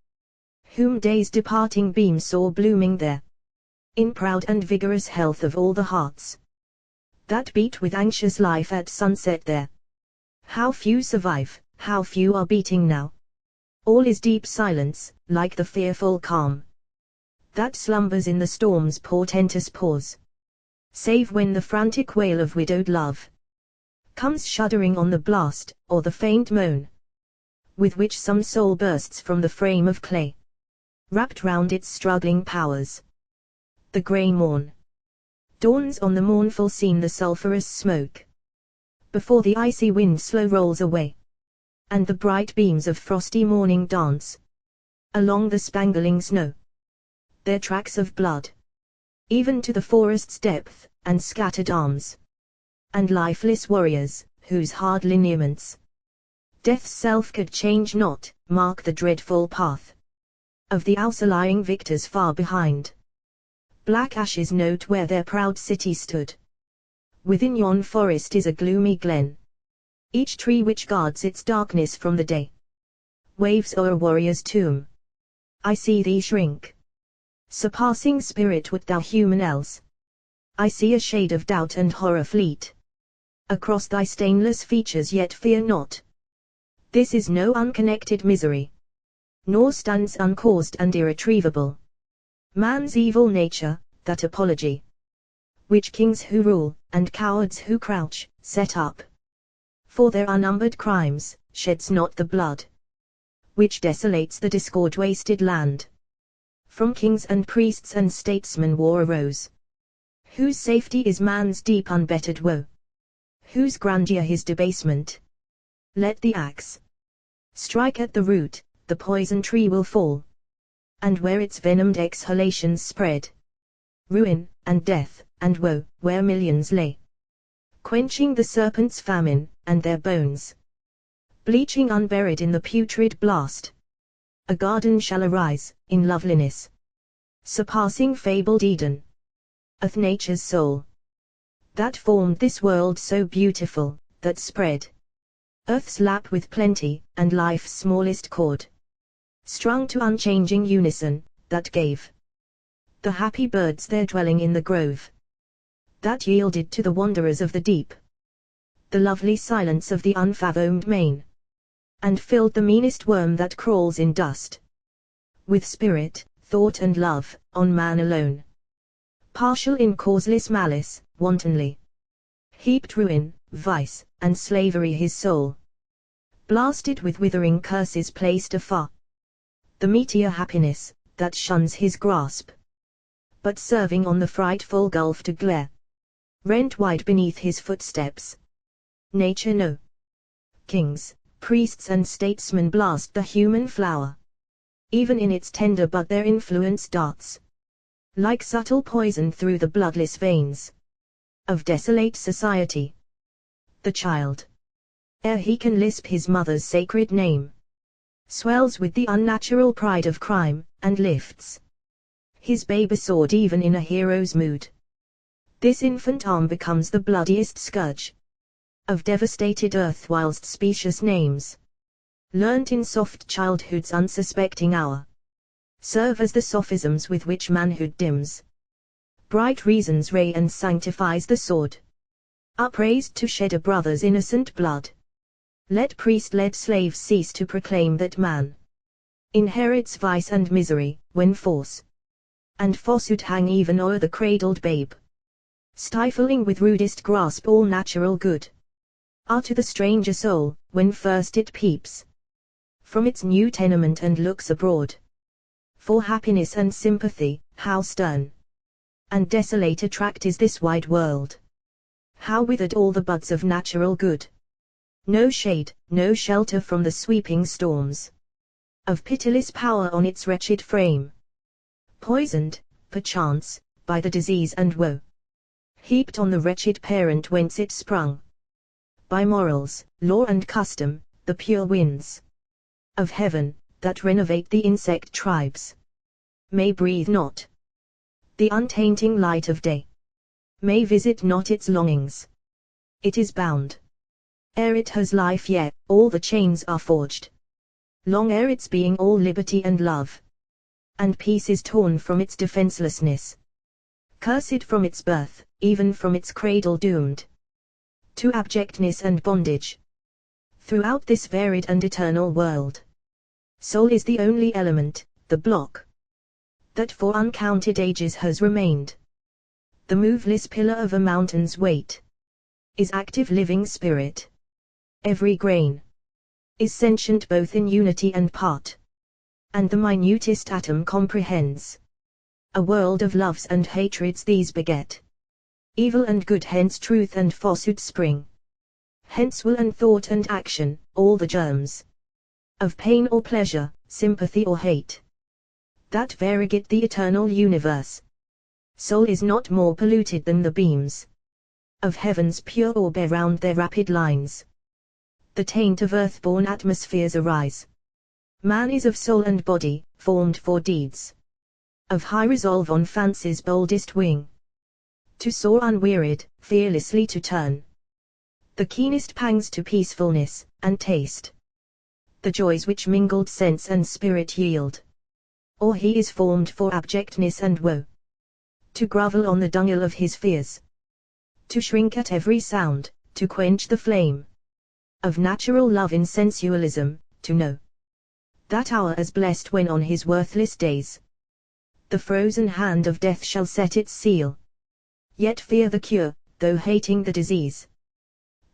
Speaker 1: whom day's departing beam saw blooming there, in proud and vigorous health of all the hearts that beat with anxious life at sunset there, how few survive, how few are beating now. All is deep silence, like the fearful calm that slumbers in the storm's portentous pause, save when the frantic wail of widowed love comes shuddering on the blast, or the faint moan with which some soul bursts from the frame of clay, wrapped round its struggling powers. The grey morn dawns on the mournful scene, the sulphurous smoke before the icy wind slow rolls away, and the bright beams of frosty morning dance along the spangling snow, their tracks of blood, even to the forest's depth, and scattered arms, and lifeless warriors, whose hard lineaments death's self could change not, mark the dreadful path of the outlying victors far behind. Black ashes note where their proud city stood. Within yon forest is a gloomy glen, each tree which guards its darkness from the day waves o'er a warrior's tomb. I see thee shrink, surpassing spirit would thou human else. I see a shade of doubt and horror fleet across thy stainless features, yet fear not. This is no unconnected misery, nor stands uncaused and irretrievable. Man's evil nature, that apology which kings who rule, and cowards who crouch, set up for their unnumbered crimes, sheds not the blood which desolates the discord-wasted land. From kings and priests and statesmen war arose, whose safety is man's deep unbettered woe, whose grandeur his debasement. Let the axe strike at the root, the poison tree will fall, and where its venomed exhalations spread, ruin, and death, and woe, where millions lay, quenching the serpent's famine, and their bones bleaching unburied in the putrid blast, a garden shall arise, in loveliness surpassing fabled Eden, of nature's soul, that formed this world so beautiful, that spread earth's lap with plenty, and life's smallest chord strung to unchanging unison, that gave the happy birds their dwelling in the grove, that yielded to the wanderers of the deep the lovely silence of the unfathomed main, and filled the meanest worm that crawls in dust with spirit, thought and love, on man alone, partial in causeless malice, wantonly heaped ruin, vice, and slavery his soul, blasted with withering curses placed afar, the meteor happiness, that shuns his grasp, but serving on the frightful gulf to glare, rent wide beneath his footsteps. Nature no kings, priests and statesmen blast the human flower, even in its tender bud their influence darts, like subtle poison through the bloodless veins of desolate society. The child, ere he can lisp his mother's sacred name, swells with the unnatural pride of crime, and lifts his baby sword even in a hero's mood. This infant arm becomes the bloodiest scourge of devastated earth, whilst specious names, learnt in soft childhood's unsuspecting hour, serve as the sophisms with which manhood dims bright reason's ray and sanctifies the sword, upraised to shed a brother's innocent blood. Let priest-led slaves cease to proclaim that man inherits vice and misery, when force and falsehood hang even o'er the cradled babe, stifling with rudest grasp all natural good. To the stranger soul, when first it peeps from its new tenement and looks abroad for happiness and sympathy, how stern and desolate a tract is this wide world! How withered all the buds of natural good! No shade, no shelter from the sweeping storms of pitiless power on its wretched frame, poisoned, perchance, by the disease and woe heaped on the wretched parent whence it sprung. By morals, law and custom, the pure winds of heaven, that renovate the insect tribes, may breathe not the untainting light of day, may visit not its longings. It is bound. Ere it has life yet, all the chains are forged. Long ere its being all liberty and love, and peace is torn from its defenselessness. Cursed from its birth, even from its cradle doomed to abjectness and bondage. Throughout this varied and eternal world, soul is the only element, the block, that for uncounted ages has remained. The moveless pillar of a mountain's weight is active living spirit. Every grain is sentient both in unity and part, and the minutest atom comprehends a world of loves and hatreds. These beget evil and good, hence truth and falsehood spring. Hence will and thought and action, all the germs of pain or pleasure, sympathy or hate, that variegate the eternal universe. Soul is not more polluted than the beams of heaven's pure orb round their rapid lines. The taint of earth-born atmospheres arise. Man is of soul and body, formed for deeds of high resolve on fancy's boldest wing, to soar unwearied, fearlessly to turn the keenest pangs to peacefulness, and taste the joys which mingled sense and spirit yield. Or he is formed for abjectness and woe, to grovel on the dunghill of his fears, to shrink at every sound, to quench the flame of natural love in sensualism, to know that hour as blessed when on his worthless days the frozen hand of death shall set its seal. Yet fear the cure, though hating the disease.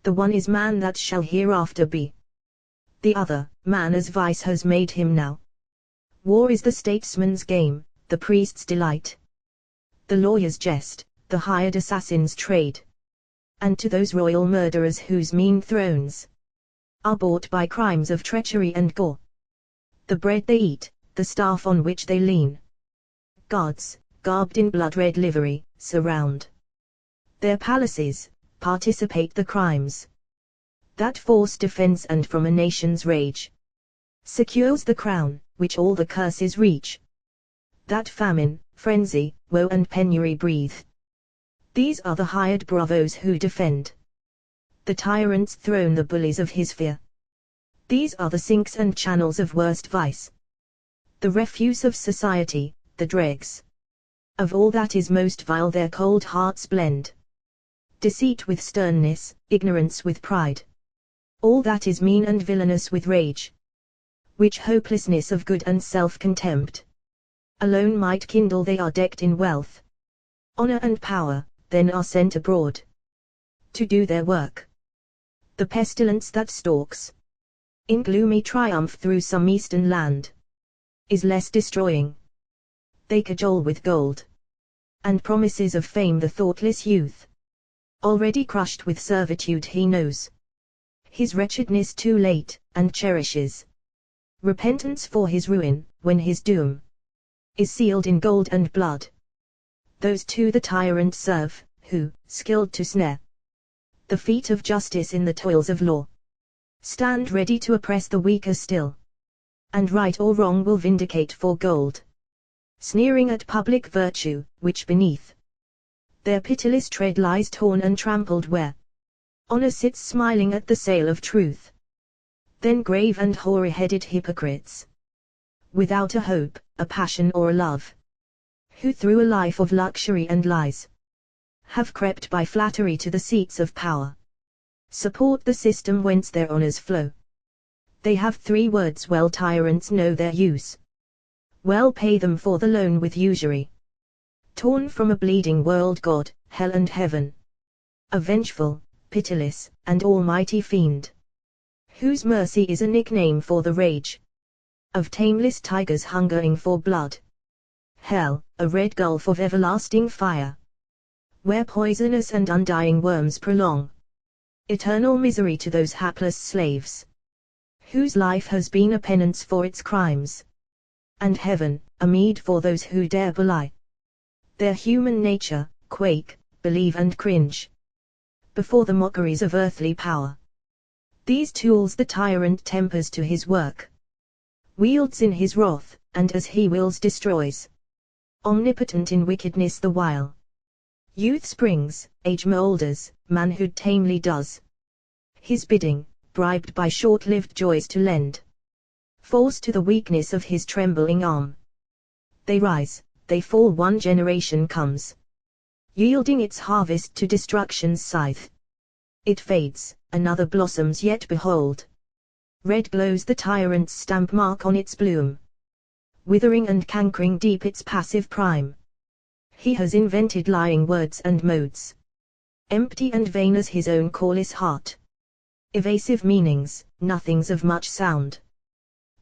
Speaker 1: The one is man that shall hereafter be, the other, man as vice has made him now. War is the statesman's game, the priest's delight, the lawyer's jest, the hired assassin's trade. And to those royal murderers whose mean thrones are bought by crimes of treachery and gore, the bread they eat, the staff on which they lean, guards, garbed in blood-red livery, surround their palaces, participate the crimes that force defense and from a nation's rage secures the crown, which all the curses reach, that famine, frenzy, woe and penury breathe. These are the hired bravos who defend the tyrant's throne, the bullies of his fear. These are the sinks and channels of worst vice, the refuse of society, the dregs of all that is most vile. Their cold hearts blend deceit with sternness, ignorance with pride, all that is mean and villainous with rage, which hopelessness of good and self-contempt alone might kindle. They are decked in wealth, honor and power, then are sent abroad to do their work. The pestilence that stalks in gloomy triumph through some eastern land is less destroying. They cajole with gold and promises of fame the thoughtless youth, already crushed with servitude. He knows his wretchedness too late, and cherishes repentance for his ruin, when his doom is sealed in gold and blood. Those too the tyrant serve, who, skilled to snare the feet of justice in the toils of law, stand ready to oppress the weaker still, and right or wrong will vindicate for gold, sneering at public virtue, which beneath their pitiless tread lies torn and trampled, where honor sits smiling at the sale of truth. Then grave and hoary-headed hypocrites, without a hope, a passion or a love, who through a life of luxury and lies have crept by flattery to the seats of power, support the system whence their honors flow. They have 3 words well tyrants know their use. Well pay them for the loan with usury. Torn from a bleeding world God, hell and heaven. A vengeful, pitiless, and almighty fiend, whose mercy is a nickname for the rage of tameless tigers hungering for blood. Hell, a red gulf of everlasting fire, where poisonous and undying worms prolong eternal misery to those hapless slaves, whose life has been a penance for its crimes, and heaven, a meed for those who dare belie their human nature, quake, believe and cringe before the mockeries of earthly power. These tools the tyrant tempers to his work, wields in his wrath, and as he wills destroys, omnipotent in wickedness the while. Youth springs, age moulders, manhood tamely does his bidding, bribed by short-lived joys to lend force to the weakness of his trembling arm. They rise, they fall, one generation comes, yielding its harvest to destruction's scythe. It fades, another blossoms, yet behold, red glows the tyrant's stamp mark on its bloom, withering and cankering deep its passive prime. He has invented lying words and modes, empty and vain as his own callous heart, evasive meanings, nothings of much sound,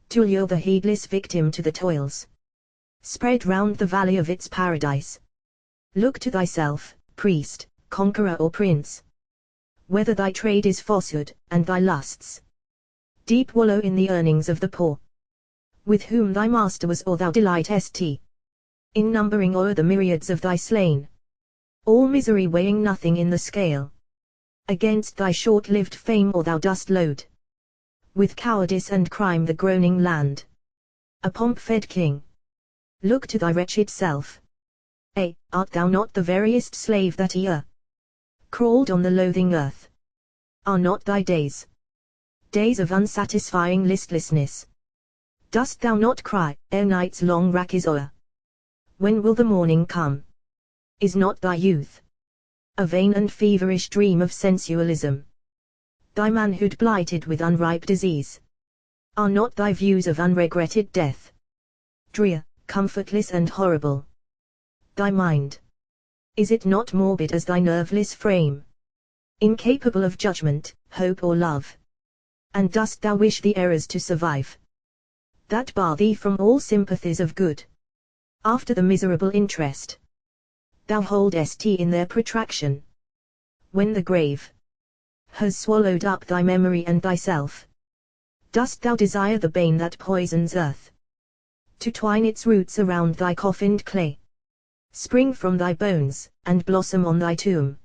Speaker 1: to lure the heedless victim to the toils spread round the valley of its paradise. Look to thyself, priest, conqueror or prince, whether thy trade is falsehood, and thy lusts deep wallow in the earnings of the poor, with whom thy master was, or thou delightest in numbering o'er the myriads of thy slain, all misery weighing nothing in the scale against thy short-lived fame, or thou dost load with cowardice and crime the groaning land, a pomp-fed king. Look to thy wretched self. Art thou not the veriest slave that e'er crawled on the loathing earth? Are not thy days of unsatisfying listlessness? Dost thou not cry, ere night's long rack is o'er, when will the morning come? Is not thy youth a vain and feverish dream of sensualism? Thy manhood blighted with unripe disease? Are not thy views of unregretted death drear, comfortless and horrible? Thy mind, is it not morbid as thy nerveless frame, incapable of judgment, hope or love? And dost thou wish the errors to survive that bar thee from all sympathies of good, after the miserable interest thou holdest in their protraction, when the grave has swallowed up thy memory and thyself? Dost thou desire the bane that poisons earth to twine its roots around thy coffined clay, spring from thy bones, and blossom on thy tomb,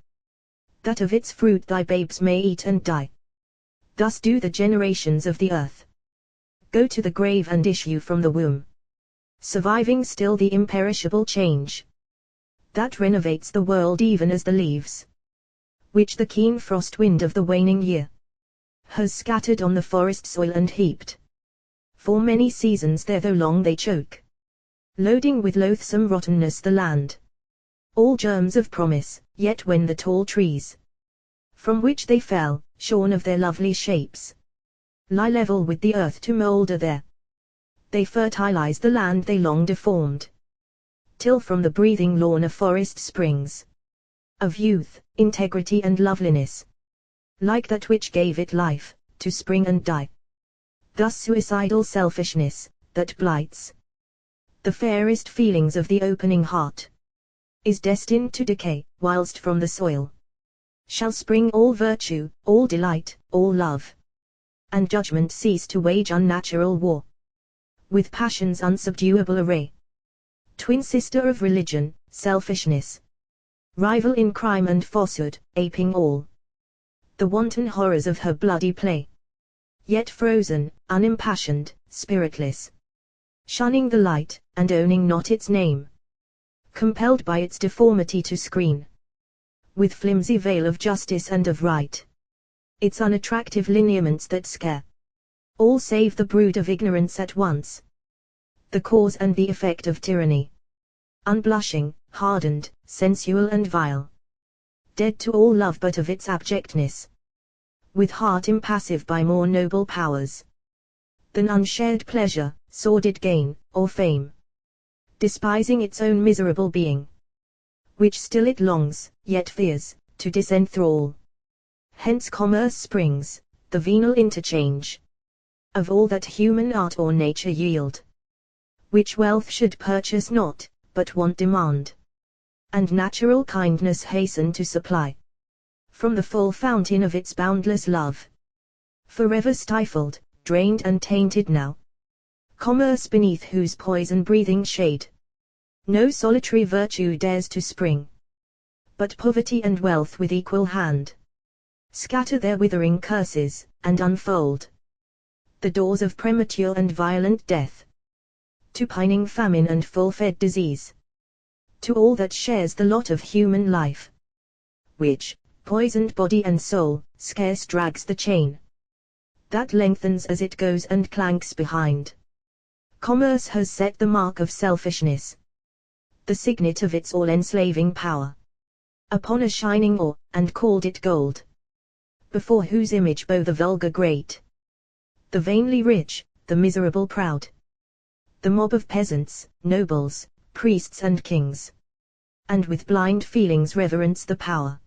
Speaker 1: that of its fruit thy babes may eat and die? Thus do the generations of the earth go to the grave and issue from the womb, surviving still the imperishable change that renovates the world, even as the leaves which the keen frost wind of the waning year has scattered on the forest soil and heaped for many seasons there, though long they choke, loading with loathsome rottenness the land, all germs of promise. Yet when the tall trees from which they fell, shorn of their lovely shapes, lie level with the earth to moulder there, they fertilize the land they long deformed, till from the breathing lawn a forest springs, of youth, integrity and loveliness, like that which gave it life, to spring and die. Thus suicidal selfishness, that blights the fairest feelings of the opening heart, is destined to decay, whilst from the soil shall spring all virtue, all delight, all love, and judgment cease to wage unnatural war with passion's unsubduable array. Twin sister of religion, selfishness, rival in crime and falsehood, aping all the wanton horrors of her bloody play, yet frozen, unimpassioned, spiritless, shunning the light, and owning not its name, compelled by its deformity to screen, with flimsy veil of justice and of right, its unattractive lineaments that scare all save the brood of ignorance at once, the cause and the effect of tyranny, unblushing, hardened, sensual and vile, dead to all love but of its abjectness, with heart impassive by more noble powers than unshared pleasure, sordid gain, or fame, despising its own miserable being, which still it longs, yet fears, to disenthrall. Hence commerce springs, the venal interchange of all that human art or nature yield, which wealth should purchase not, but want demand, and natural kindness hasten to supply, from the full fountain of its boundless love. Forever stifled, drained and tainted now, commerce beneath whose poison-breathing shade no solitary virtue dares to spring, but poverty and wealth with equal hand scatter their withering curses, and unfold the doors of premature and violent death, to pining famine and full-fed disease, to all that shares the lot of human life, which, poisoned body and soul, scarce drags the chain that lengthens as it goes and clanks behind. Commerce has set the mark of selfishness, the signet of its all-enslaving power, upon a shining ore, and called it gold, before whose image bow the vulgar great, the vainly rich, the miserable proud, the mob of peasants, nobles, priests and kings, and with blind feelings reverence the power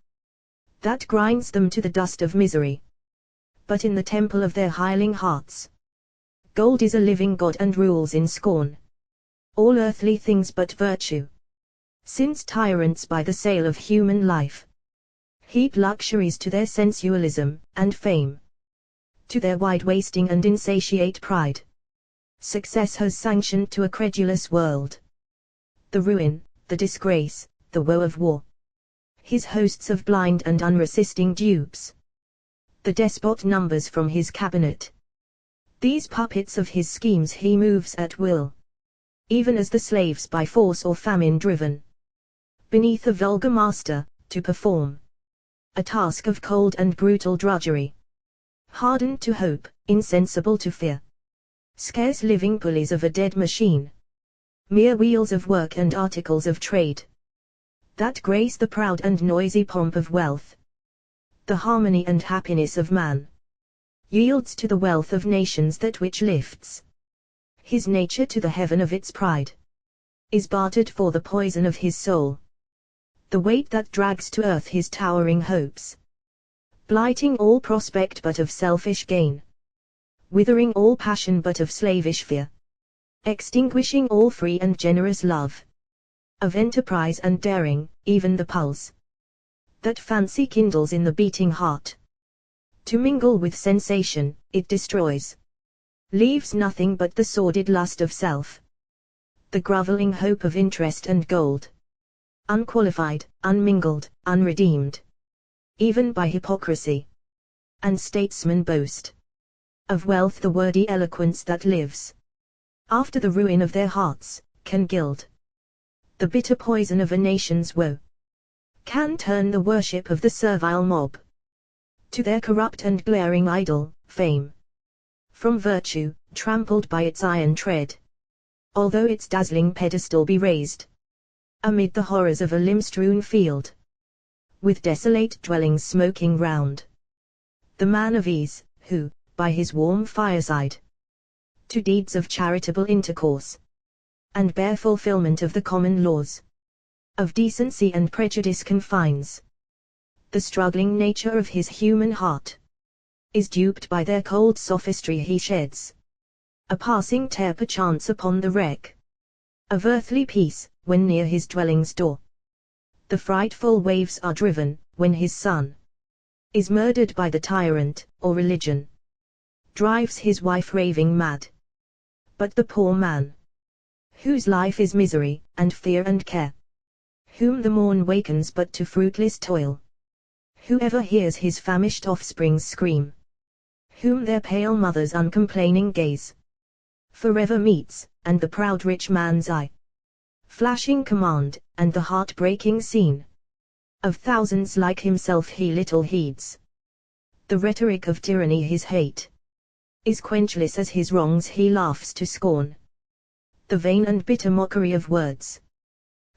Speaker 1: that grinds them to the dust of misery. But in the temple of their hireling hearts, gold is a living god and rules in scorn all earthly things but virtue, since tyrants by the sale of human life heap luxuries to their sensualism, and fame to their wide-wasting and insatiate pride. Success has sanctioned to a credulous world the ruin, the disgrace, the woe of war, his hosts of blind and unresisting dupes, the despot numbers from his cabinet. These puppets of his schemes he moves at will, even as the slaves by force or famine driven beneath a vulgar master, to perform a task of cold and brutal drudgery, hardened to hope, insensible to fear, scarce living pulleys of a dead machine, mere wheels of work and articles of trade, that grace the proud and noisy pomp of wealth. The harmony and happiness of man yields to the wealth of nations that which lifts his nature to the heaven of its pride, is bartered for the poison of his soul, the weight that drags to earth his towering hopes, blighting all prospect but of selfish gain, withering all passion but of slavish fear, extinguishing all free and generous love of enterprise and daring, even the pulse that fancy kindles in the beating heart. To mingle with sensation, it destroys, leaves nothing but the sordid lust of self, the groveling hope of interest and gold, unqualified, unmingled, unredeemed, even by hypocrisy and statesman boast, of wealth the wordy eloquence that lives after the ruin of their hearts, can gild the bitter poison of a nation's woe, can turn the worship of the servile mob to their corrupt and glaring idol, fame, from virtue, trampled by its iron tread, although its dazzling pedestal be raised amid the horrors of a limb-strewn field, with desolate dwellings smoking round. The man of ease, who, by his warm fireside, to deeds of charitable intercourse, and bare fulfillment of the common laws of decency and prejudice confines the struggling nature of his human heart, is duped by their cold sophistry. He sheds a passing tear perchance upon the wreck of earthly peace, when near his dwelling's door the frightful waves are driven, when his son is murdered by the tyrant, or religion drives his wife raving mad. But the poor man, whose life is misery, and fear and care, whom the morn wakens but to fruitless toil, who ever hears his famished offsprings scream, whom their pale mother's uncomplaining gaze forever meets, and the proud rich man's eye flashing command, and the heart-breaking scene of thousands like himself he little heeds. The rhetoric of tyranny his hate is quenchless as his wrongs he laughs to scorn. The vain and bitter mockery of words,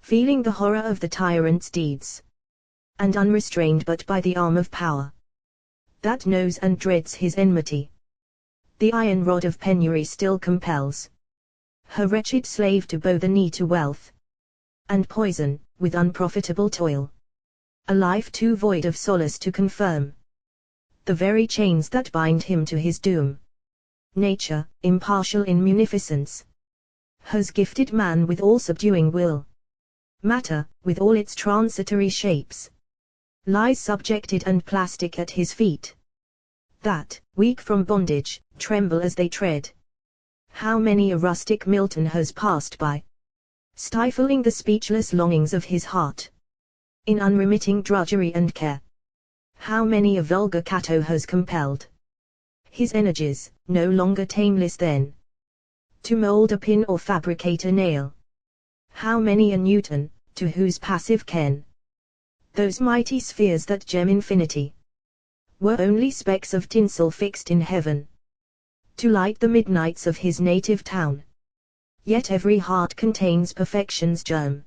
Speaker 1: feeling the horror of the tyrant's deeds, and unrestrained but by the arm of power, that knows and dreads his enmity. The iron rod of penury still compels her wretched slave to bow the knee to wealth, and poison, with unprofitable toil, a life too void of solace to confirm the very chains that bind him to his doom. Nature, impartial in munificence, has gifted man with all-subduing will. Matter, with all its transitory shapes, lies subjected and plastic at his feet, that, weak from bondage, tremble as they tread. How many a rustic Milton has passed by, stifling the speechless longings of his heart in unremitting drudgery and care. How many a vulgar Cato has compelled his energies, no longer tameless then, to mold a pin or fabricate a nail. How many a Newton, to whose passive ken those mighty spheres that gem infinity were only specks of tinsel fixed in heaven, to light the midnights of his native town. Yet every heart contains perfection's germ,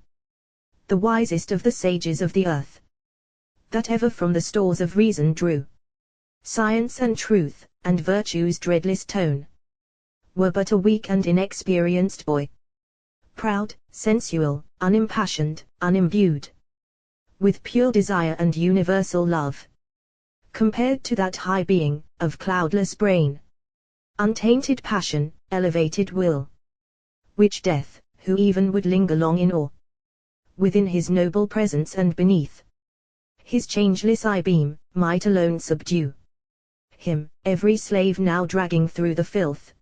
Speaker 1: the wisest of the sages of the earth, that ever from the stores of reason drew science and truth, and virtue's dreadless tone, were but a weak and inexperienced boy, proud, sensual, unimpassioned, unimbued with pure desire and universal love, compared to that high being, of cloudless brain, untainted passion, elevated will, which death, who even would linger long in awe, within his noble presence and beneath his changeless eye-beam, might alone subdue him, every slave now dragging through the filth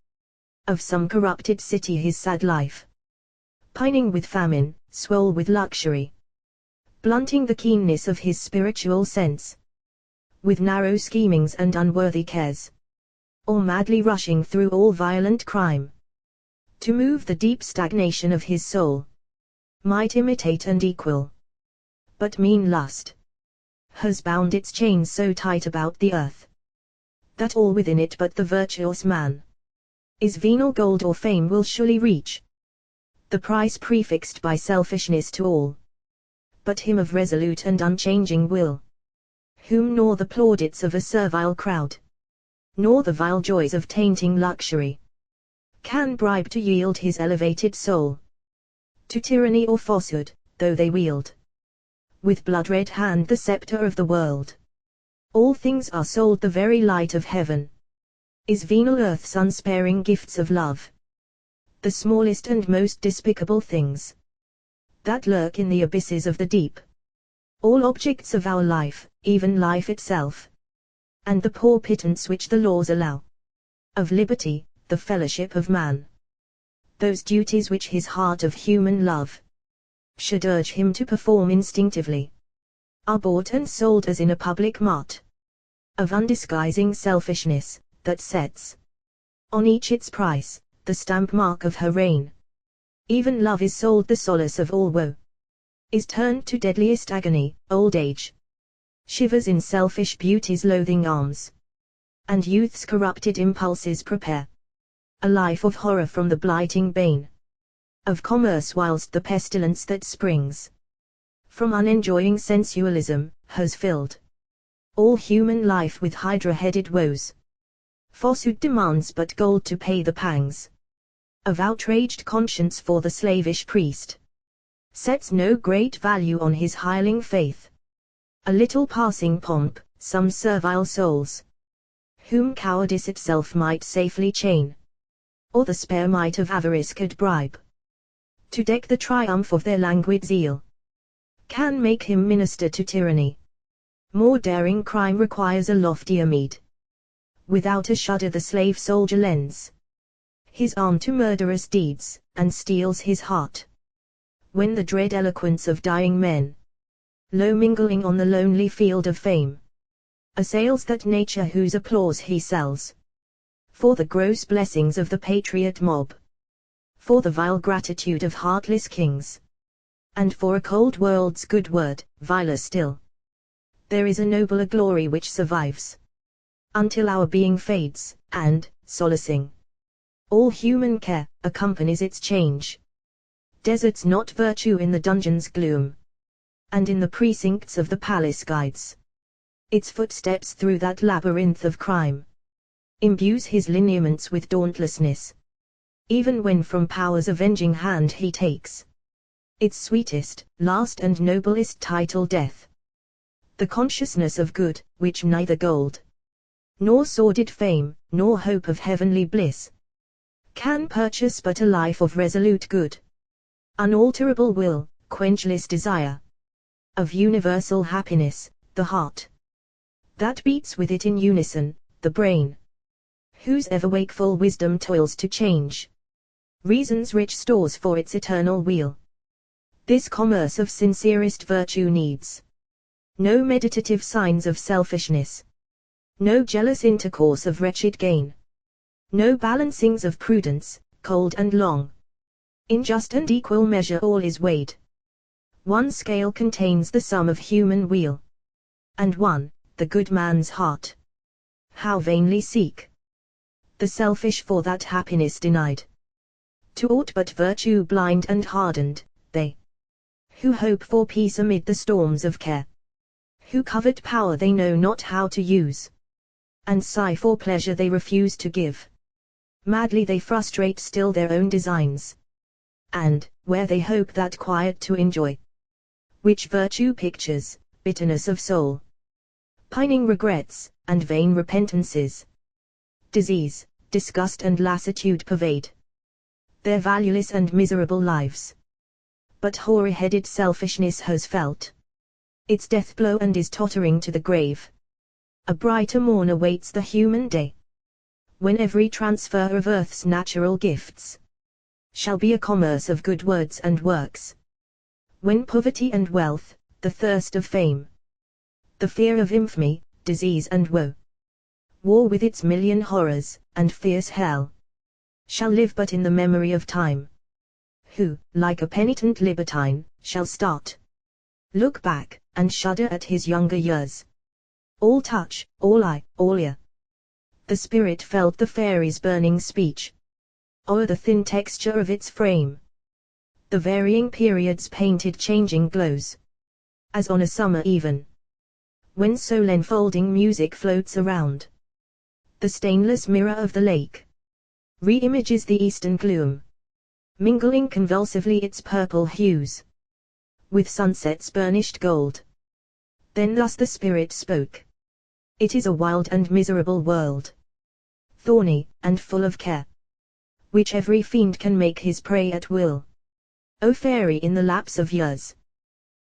Speaker 1: of some corrupted city his sad life, pining with famine, swole with luxury, blunting the keenness of his spiritual sense with narrow schemings and unworthy cares, or madly rushing through all violent crime to move the deep stagnation of his soul, might imitate and equal, but mean lust has bound its chains so tight about the earth, that all within it but the virtuous man is venal gold or fame will surely reach the price prefixed by selfishness to all but him of resolute and unchanging will, whom nor the plaudits of a servile crowd, nor the vile joys of tainting luxury, can bribe to yield his elevated soul to tyranny or falsehood, though they wield with blood-red hand the scepter of the world. All things are sold, the very light of heaven is venal earth's unsparing gifts of love. The smallest and most despicable things that lurk in the abysses of the deep, all objects of our life, even life itself, and the poor pittance which the laws allow of liberty, the fellowship of man, those duties which his heart of human love should urge him to perform instinctively, are bought and sold as in a public mart of undisguising selfishness, that sets on each its price the stamp mark of her reign. Even love is sold, the solace of all woe is turned to deadliest agony. Old age shivers in selfish beauty's loathing arms, and youth's corrupted impulses prepare a life of horror from the blighting bane of commerce, whilst the pestilence that springs from unenjoying sensualism has filled all human life with hydra-headed woes. Falsehood demands but gold to pay the pangs of outraged conscience, for the slavish priest sets no great value on his hireling faith. A little passing pomp, some servile souls, whom cowardice itself might safely chain, or the spare might of avarice could bribe, to deck the triumph of their languid zeal, can make him minister to tyranny. More daring crime requires a loftier meed. Without a shudder the slave soldier lends his arm to murderous deeds, and steels his heart when the dread eloquence of dying men, low mingling on the lonely field of fame, assails that nature whose applause he sells for the gross blessings of the patriot mob, for the vile gratitude of heartless kings, and for a cold world's good word, viler still. There is a nobler glory which survives until our being fades, and, solacing all human care, accompanies its change. Deserts not virtue in the dungeon's gloom, and in the precincts of the palace guides its footsteps through that labyrinth of crime, imbues his lineaments with dauntlessness, even when from power's avenging hand he takes its sweetest, last and noblest title, death. The consciousness of good, which neither gold, nor sordid fame, nor hope of heavenly bliss, can purchase, but a life of resolute good, unalterable will, quenchless desire, of universal happiness, the heart that beats with it in unison, the brain whose ever wakeful wisdom toils to change reason's rich stores for its eternal weal. This commerce of sincerest virtue needs no meditative signs of selfishness, no jealous intercourse of wretched gain, no balancings of prudence, cold and long. In just and equal measure all is weighed. One scale contains the sum of human weal, and one, the good man's heart. How vainly seek the selfish for that happiness denied. To aught but virtue blind and hardened, they who hope for peace amid the storms of care, who covet power they know not how to use, and sigh for pleasure they refuse to give. Madly they frustrate still their own designs, and, where they hope that quiet to enjoy, which virtue pictures, bitterness of soul, pining regrets, and vain repentances, disease, disgust and lassitude pervade their valueless and miserable lives. But hoary-headed selfishness has felt its death blow and is tottering to the grave. A brighter morn awaits the human day, when every transfer of earth's natural gifts shall be a commerce of good words and works. When poverty and wealth, the thirst of fame, the fear of infamy, disease and woe, war with its million horrors, and fierce hell, shall live but in the memory of time, who, like a penitent libertine, shall start, look back, and shudder at his younger years. All touch, all eye, all ear. The spirit felt the fairy's burning speech o'er the thin texture of its frame. The varying periods painted changing glows, as on a summer even, when soul enfolding music floats around. The stainless mirror of the lake re-images the eastern gloom, mingling convulsively its purple hues with sunset's burnished gold. Then thus the spirit spoke. It is a wild and miserable world, thorny, and full of care, which every fiend can make his prey at will. O fairy, in the lapse of years,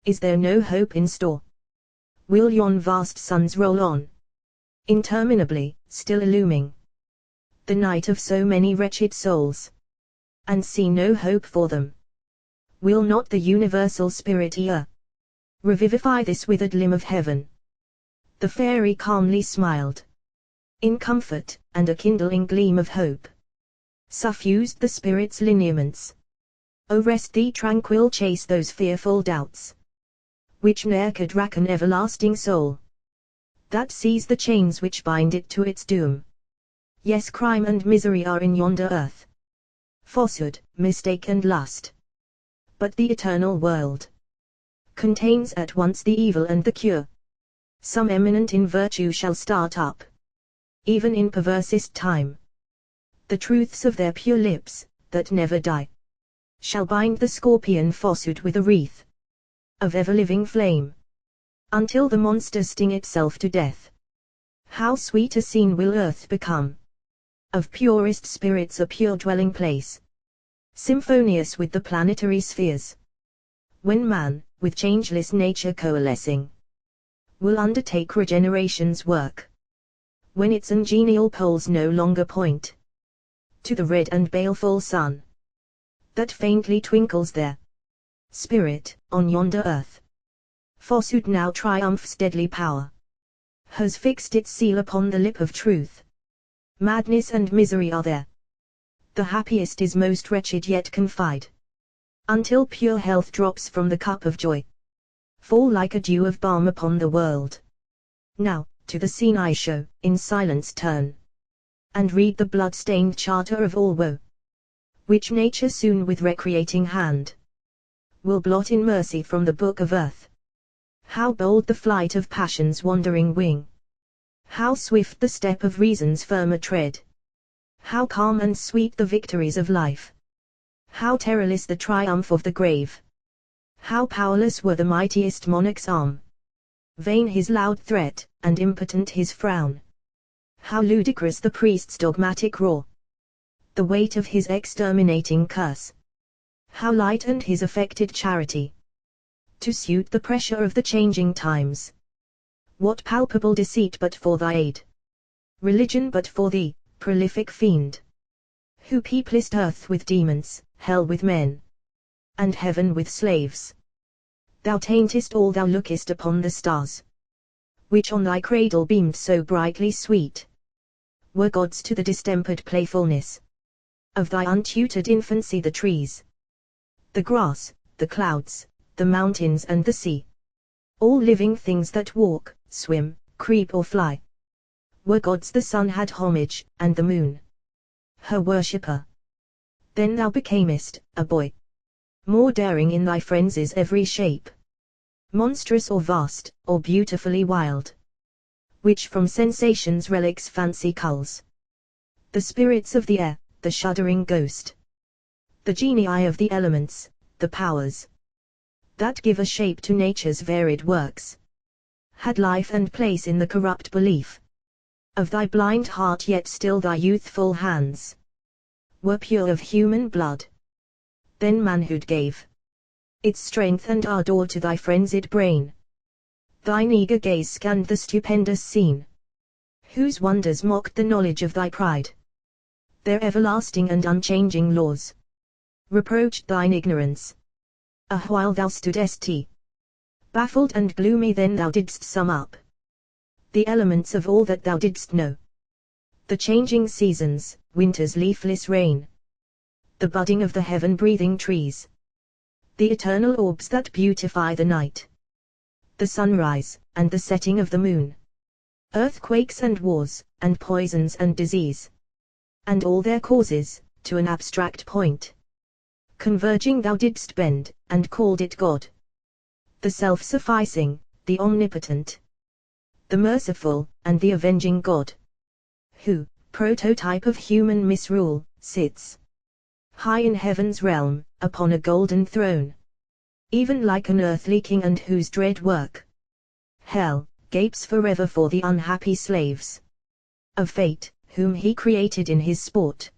Speaker 1: is there no hope in store? Will yon vast suns roll on, interminably, still illuming the night of so many wretched souls, and see no hope for them? Will not the universal spirit e'er revivify this withered limb of heaven? The fairy calmly smiled. In comfort, and a kindling gleam of hope suffused the spirit's lineaments. O rest thee tranquil, chase those fearful doubts, which ne'er could rack an everlasting soul, that sees the chains which bind it to its doom. Yes, crime and misery are in yonder earth, falsehood, mistake and lust. But the eternal world contains at once the evil and the cure. Some eminent in virtue shall start up, even in perversest time. The truths of their pure lips, that never die, shall bind the scorpion falsehood with a wreath of ever-living flame, until the monster sting itself to death. How sweet a scene will earth become, of purest spirits a pure dwelling place, symphonious with the planetary spheres, when man, with changeless nature coalescing, will undertake regeneration's work, when its ungenial poles no longer point to the red and baleful sun that faintly twinkles there. Spirit, on yonder earth, falsehood now triumphs, deadly power has fixed its seal upon the lip of truth. Madness and misery are there. The happiest is most wretched, yet confide, until pure health drops from the cup of joy, fall like a dew of balm upon the world. Now, to the scene I show, in silence turn, and read the blood-stained charter of all woe, which nature soon with recreating hand will blot in mercy from the book of earth. How bold the flight of passion's wandering wing! How swift the step of reason's firmer tread! How calm and sweet the victories of life! How terrorless the triumph of the grave! How powerless were the mightiest monarch's arm! Vain his loud threat, and impotent his frown. How ludicrous the priest's dogmatic roar! The weight of his exterminating curse. How lightened his affected charity, to suit the pressure of the changing times. What palpable deceit but for thy aid! Religion but for thee, prolific fiend! Who peoplest earth with demons, hell with men, and heaven with slaves. Thou taintest all, thou lookest upon the stars, which on thy cradle beamed so brightly sweet, were gods to the distempered playfulness of thy untutored infancy. The trees, the grass, the clouds, the mountains and the sea, all living things that walk, swim, creep or fly, were gods. The sun had homage, and the moon her worshipper. Then thou becamest a boy, more daring in thy frenzy's every shape, monstrous or vast, or beautifully wild, which from sensation's relics fancy culls. The spirits of the air, the shuddering ghost, the genii of the elements, the powers that give a shape to nature's varied works, had life and place in the corrupt belief of thy blind heart. Yet still thy youthful hands were pure of human blood. Then manhood gave its strength and ardor to thy frenzied brain. Thine eager gaze scanned the stupendous scene, whose wonders mocked the knowledge of thy pride. Their everlasting and unchanging laws reproached thine ignorance. Awhile thou stoodest baffled and gloomy, then thou didst sum up the elements of all that thou didst know. The changing seasons, winter's leafless reign, the budding of the heaven-breathing trees, the eternal orbs that beautify the night, the sunrise, and the setting of the moon, earthquakes and wars, and poisons and disease, and all their causes, to an abstract point converging thou didst bend, and called it God. The self-sufficing, the omnipotent, the merciful, and the avenging God, who, prototype of human misrule, sits high in heaven's realm, upon a golden throne, even like an earthly king, and whose dread work, hell, gapes forever for the unhappy slaves of fate, whom he created in his sport,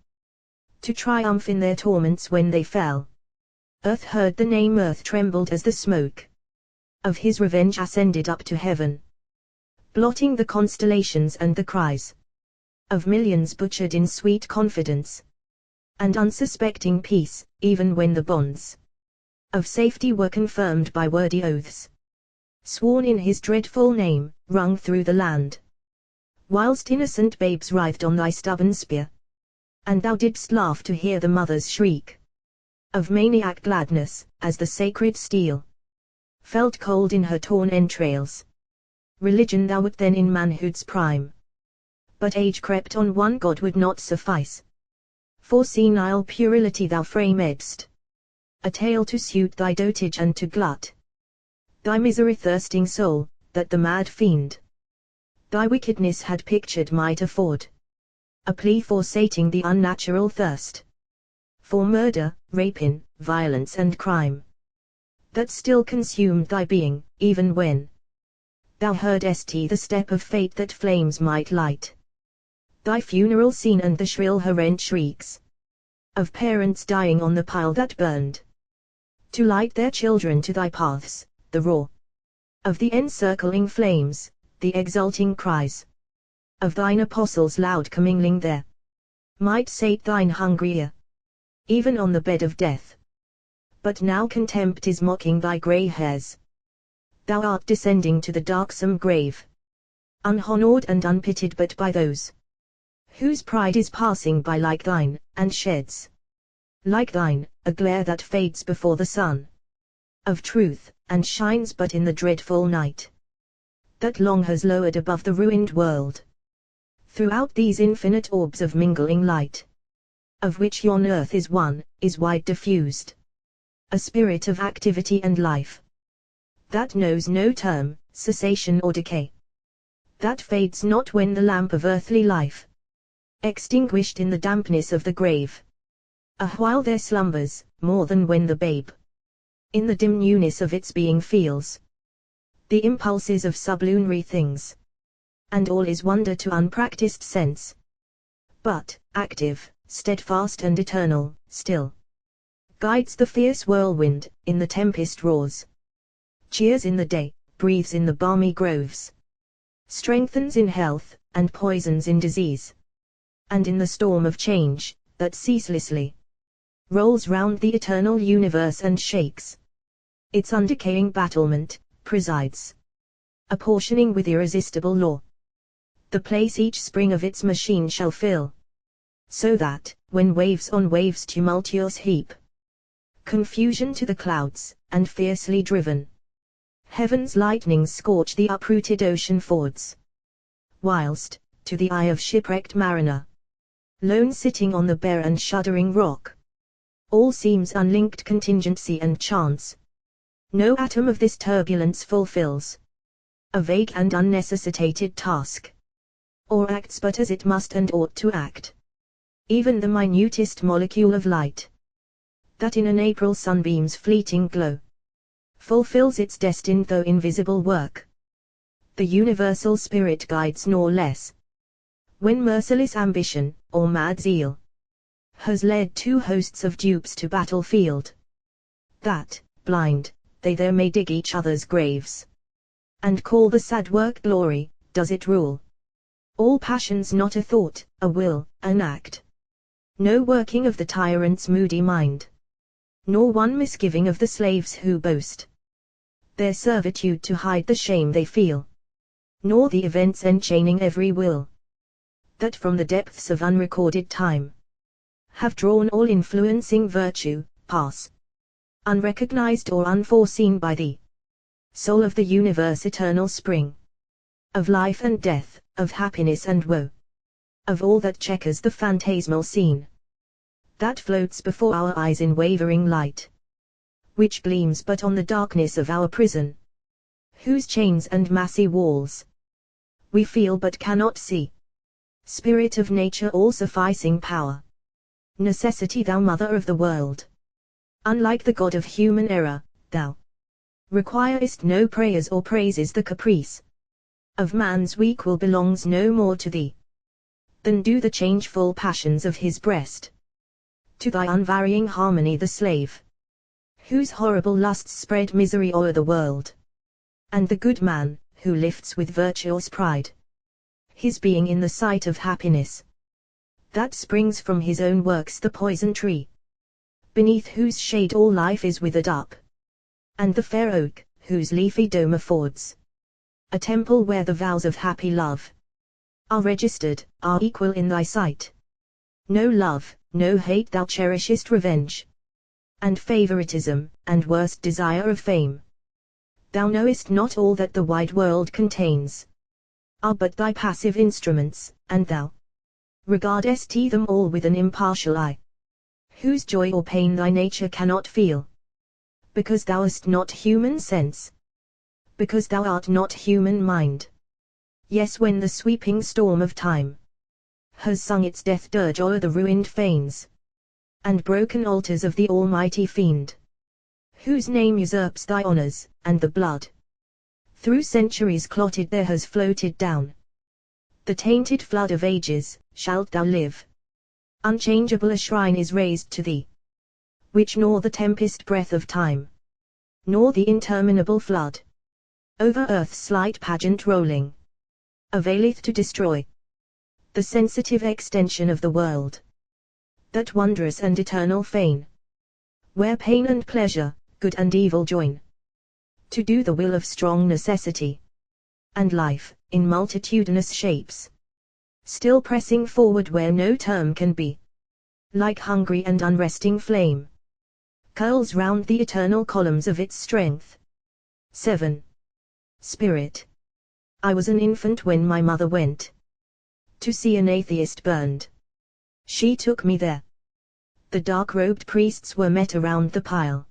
Speaker 1: to triumph in their torments when they fell. Earth heard the name, earth trembled as the smoke of his revenge ascended up to heaven, blotting the constellations and the cries of millions butchered in sweet confidence and unsuspecting peace, even when the bonds of safety were confirmed by wordy oaths, sworn in his dreadful name, rung through the land, whilst innocent babes writhed on thy stubborn spear, and thou didst laugh to hear the mother's shriek of maniac gladness, as the sacred steel felt cold in her torn entrails. Religion thou wert then in manhood's prime, but age crept on, one God would not suffice. For senile puerility thou framedst a tale to suit thy dotage and to glut thy misery-thirsting soul, that the mad fiend thy wickedness had pictured might afford a plea for sating the unnatural thirst for murder, rapine, violence and crime that still consumed thy being, even when thou heardest the step of fate that flames might light thy funeral scene, and the shrill horrend shrieks of parents dying on the pile that burned to light their children to thy paths, the roar of the encircling flames, the exulting cries of thine apostles loud commingling there, might sate thine hungry ear, even on the bed of death. But now contempt is mocking thy grey hairs. Thou art descending to the darksome grave, unhonored and unpitied but by those whose pride is passing by like thine, and sheds, like thine, a glare that fades before the sun of truth, and shines but in the dreadful night that long has lowered above the ruined world. Throughout these infinite orbs of mingling light, of which yon earth is one, is wide diffused a spirit of activity and life, that knows no term, cessation or decay, that fades not when the lamp of earthly life, extinguished in the dampness of the grave, awhile there slumbers, more than when the babe, in the dim newness of its being feels the impulses of sublunary things, and all is wonder to unpracticed sense. But, active, steadfast and eternal, still guides the fierce whirlwind, in the tempest roars, cheers in the day, breathes in the balmy groves, strengthens in health, and poisons in disease, and in the storm of change, that ceaselessly rolls round the eternal universe and shakes its undecaying battlement, presides, apportioning with irresistible law the place each spring of its machine shall fill, so that, when waves on waves tumultuous heap confusion to the clouds, and fiercely driven heaven's lightnings scorch the uprooted ocean fords, whilst, to the eye of shipwrecked mariner, lone sitting on the bare and shuddering rock, all seems unlinked contingency and chance, no atom of this turbulence fulfills a vague and unnecessitated task, or acts but as it must and ought to act. Even the minutest molecule of light, that in an April sunbeam's fleeting glow fulfills its destined though invisible work, the universal spirit guides nor less, when merciless ambition, or mad zeal, has led two hosts of dupes to battlefield, that, blind, they there may dig each other's graves, and call the sad work glory, does it rule all passions, not a thought, a will, an act, no working of the tyrant's moody mind, nor one misgiving of the slaves who boast their servitude to hide the shame they feel, nor the events enchaining every will, that from the depths of unrecorded time have drawn all influencing virtue, pass unrecognized or unforeseen by the soul of the universe, eternal spring of life and death, of happiness and woe, of all that checkers the phantasmal scene that floats before our eyes in wavering light, which gleams but on the darkness of our prison, whose chains and massy walls we feel but cannot see. Spirit of nature, all-sufficing power, necessity, thou mother of the world, unlike the God of human error, thou requirest no prayers or praises, the caprice of man's weak will belongs no more to thee than do the changeful passions of his breast. To thy unvarying harmony the slave, whose horrible lusts spread misery o'er the world, and the good man, who lifts with virtuous pride his being in the sight of happiness, that springs from his own works, the poison tree, beneath whose shade all life is withered up, and the fair oak, whose leafy dome affords a temple where the vows of happy love are registered, are equal in thy sight. No love, no hate, thou cherishest revenge and favoritism, and worst desire of fame. Thou knowest not all that the wide world contains are but thy passive instruments, and thou regardest them all with an impartial eye, whose joy or pain thy nature cannot feel, because thou hast not human sense, because thou art not human mind. Yes, when the sweeping storm of time has sung its death dirge o'er the ruined fanes and broken altars of the almighty fiend, whose name usurps thy honors, and the blood through centuries clotted there has floated down the tainted flood of ages, shalt thou live unchangeable. A shrine is raised to thee, which nor the tempest breath of time, nor the interminable flood over earth's slight pageant rolling availeth to destroy the sensitive extension of the world, that wondrous and eternal fane, where pain and pleasure, good and evil join, to do the will of strong necessity, and life, in multitudinous shapes, still pressing forward where no term can be, like hungry and unresting flame, curls round the eternal columns of its strength. 7. Spirit. I was an infant when my mother went to see an atheist burned. She took me there. The dark-robed priests were met around the pile.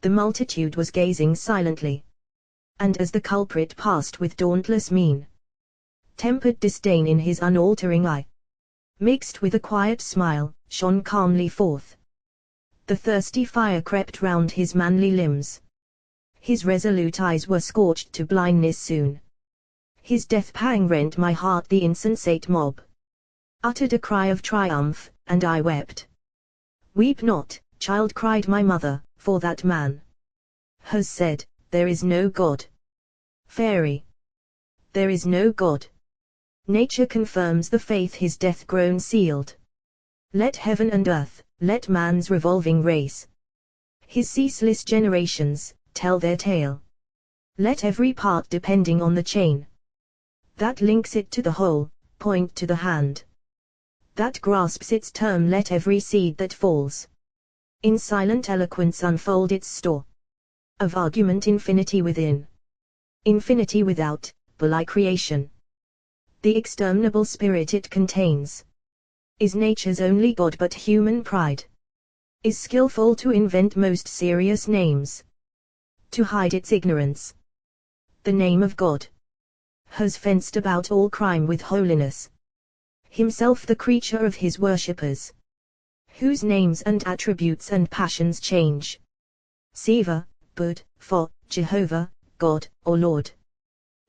Speaker 1: The multitude was gazing silently. And as the culprit passed with dauntless mien, tempered disdain in his unaltering eye, mixed with a quiet smile, shone calmly forth. The thirsty fire crept round his manly limbs. His resolute eyes were scorched to blindness soon. His death pang rent my heart. The insensate mob uttered a cry of triumph, and I wept. Weep not, child, cried my mother, for that man has said, there is no God. Fairy, there is no God. Nature confirms the faith his death groan sealed. Let heaven and earth, let man's revolving race, his ceaseless generations, tell their tale. Let every part depending on the chain that links it to the whole, point to the hand that grasps its term. Let every seed that falls in silent eloquence unfold its store of argument. Infinity within, infinity without, belie creation. The exterminable spirit it contains is nature's only God, but human pride is skillful to invent most serious names to hide its ignorance. The name of God has fenced about all crime with holiness, himself the creature of his worshippers, whose names and attributes and passions change. Siva, Bud, Fo, Jehovah, God, or Lord.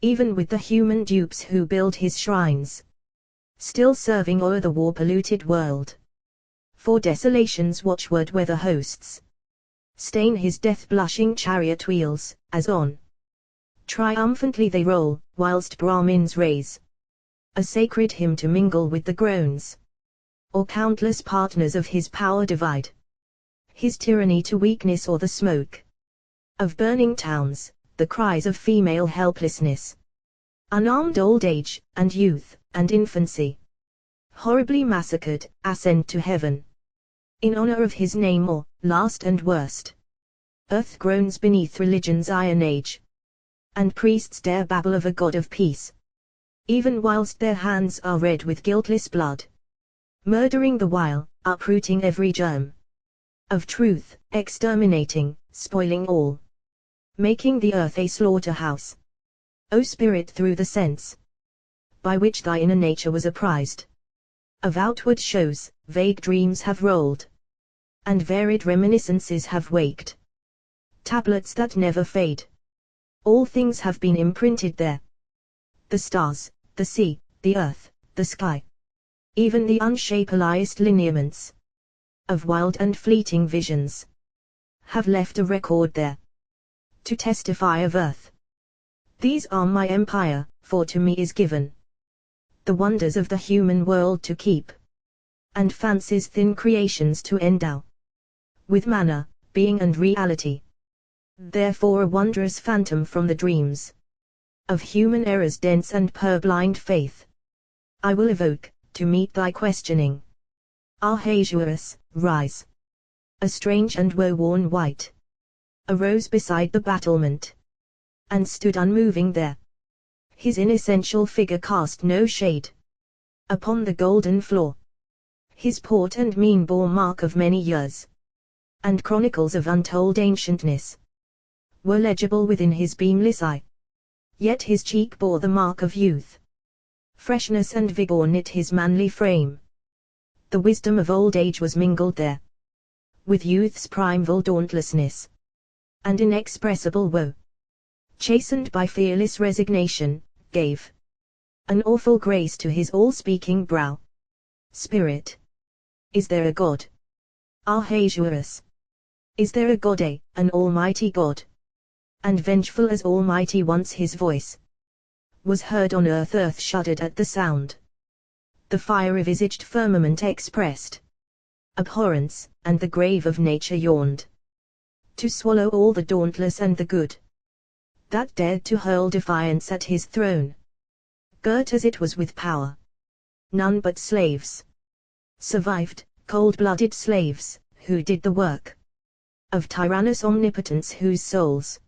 Speaker 1: Even with the human dupes who build his shrines, still serving o'er the war-polluted world. For desolation's watchword weather hosts stain his death-blushing chariot wheels, as on triumphantly they roll, whilst Brahmins raise a sacred hymn to mingle with the groans, or countless partners of his power divide his tyranny to weakness, or the smoke of burning towns, the cries of female helplessness, unarmed old age, and youth, and infancy, horribly massacred, ascend to heaven in honor of his name. Or, last and worst, earth groans beneath religion's iron age, and priests dare babble of a God of peace, even whilst their hands are red with guiltless blood, murdering the while, uprooting every germ of truth, exterminating, spoiling all, making the earth a slaughterhouse. O Spirit, through the sense by which thy inner nature was apprised of outward shows, vague dreams have rolled, and varied reminiscences have waked, tablets that never fade. All things have been imprinted there. The stars, the sea, the earth, the sky, even the unshapeliest lineaments of wild and fleeting visions have left a record there to testify of earth. These are my empire, for to me is given the wonders of the human world to keep, and fancy's thin creations to endow with manner, being and reality. Therefore a wondrous phantom from the dreams of human error's dense and purblind faith I will evoke, to meet thy questioning. Ahasuerus, rise. A strange and woe-worn wight arose beside the battlement, and stood unmoving there. His inessential figure cast no shade upon the golden floor. His port and mien bore mark of many years, and chronicles of untold ancientness were legible within his beamless eye. Yet his cheek bore the mark of youth. Freshness and vigor knit his manly frame. The wisdom of old age was mingled there with youth's primeval dauntlessness and inexpressible woe, chastened by fearless resignation, gave an awful grace to his all-speaking brow. Spirit, is there a God? Ahasuerus, is there a God, an almighty God? And vengeful as Almighty once his voice was heard on earth, earth shuddered at the sound. The fire-visaged firmament expressed abhorrence, and the grave of nature yawned to swallow all the dauntless and the good that dared to hurl defiance at his throne. Girt as it was with power, none but slaves survived, cold-blooded slaves, who did the work of tyrannous omnipotence, whose souls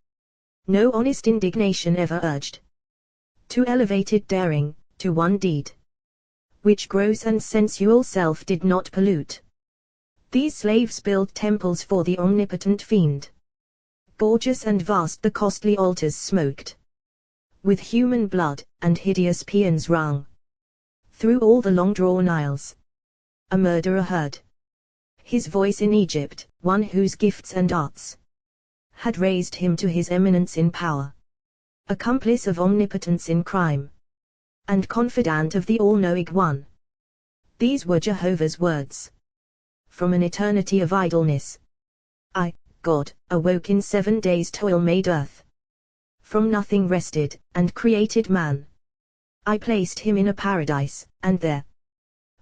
Speaker 1: no honest indignation ever urged to elevated daring, to one deed which gross and sensual self did not pollute. These slaves built temples for the omnipotent fiend, Gorgeous and vast the costly altars smoked with human blood, and hideous paeans rung through all the long-drawn aisles. A murderer heard his voice in Egypt, one whose gifts and arts had raised him to his eminence in power, accomplice of omnipotence in crime, and confidant of the all-knowing One. These were Jehovah's words. From an eternity of idleness, I, God, awoke in 7 days' toil made earth. From nothing rested, and created man. I placed him in a paradise, and there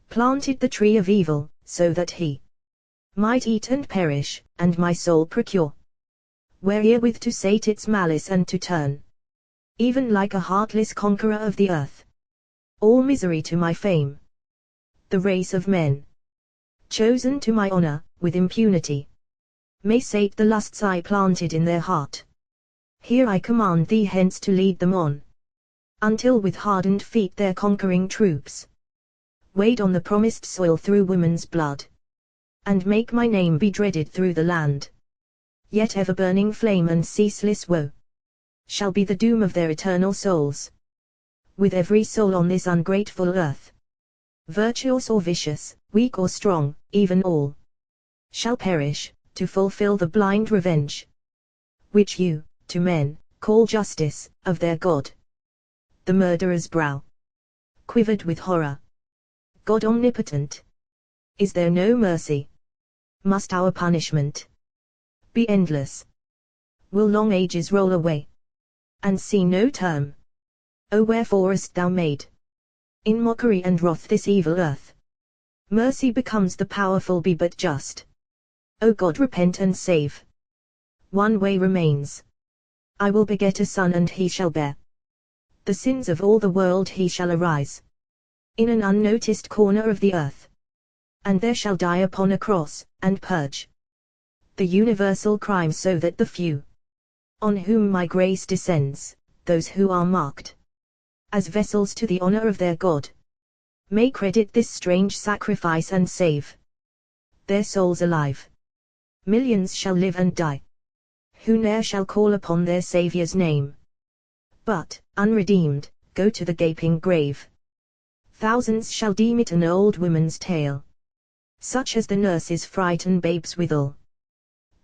Speaker 1: planted the tree of evil, so that he might eat and perish, and my soul procure wherewith to sate its malice and to turn, even like a heartless conqueror of the earth, all misery to my fame. The race of men, chosen to my honor, with impunity, may sate the lusts I planted in their heart. Here I command thee hence to lead them on, until with hardened feet their conquering troops wade on the promised soil through woman's blood, and make my name be dreaded through the land. Yet ever-burning flame and ceaseless woe shall be the doom of their eternal souls. With every soul on this ungrateful earth, virtuous or vicious, weak or strong, even all shall perish, to fulfill the blind revenge which you, to men, call justice, of their God. The murderer's brow quivered with horror. God omnipotent, is there no mercy? Must our punishment be endless? Will long ages roll away, and see no term? O wherefore hast thou made in mockery and wrath this evil earth? Mercy becomes the powerful, be but just. O God, repent and save. One way remains. I will beget a son, and he shall bear the sins of all the world. He shall arise in an unnoticed corner of the earth, and there shall die upon a cross, and purge the universal crime, so that the few on whom my grace descends, those who are marked as vessels to the honor of their God, may credit this strange sacrifice and save their souls alive. Millions shall live and die, who ne'er shall call upon their Saviour's name, but, unredeemed, go to the gaping grave. Thousands shall deem it an old woman's tale, such as the nurses frighten babes withal.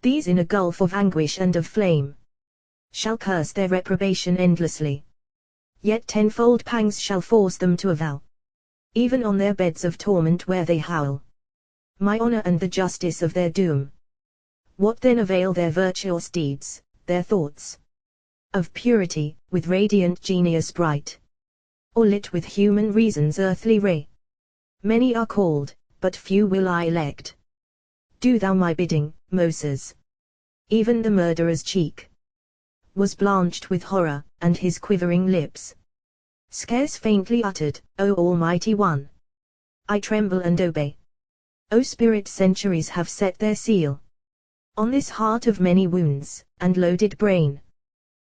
Speaker 1: These in a gulf of anguish and of flame shall curse their reprobation endlessly. Yet tenfold pangs shall force them to avow, even on their beds of torment where they howl, my honor and the justice of their doom. What then avail their virtuous deeds, their thoughts of purity, with radiant genius bright, or lit with human reason's earthly ray? Many are called, but few will I elect. Do thou my bidding, Moses. Even the murderer's cheek was blanched with horror, and his quivering lips scarce faintly uttered, O Almighty One, I tremble and obey. O Spirit, centuries have set their seal on this heart of many wounds, and loaded brain.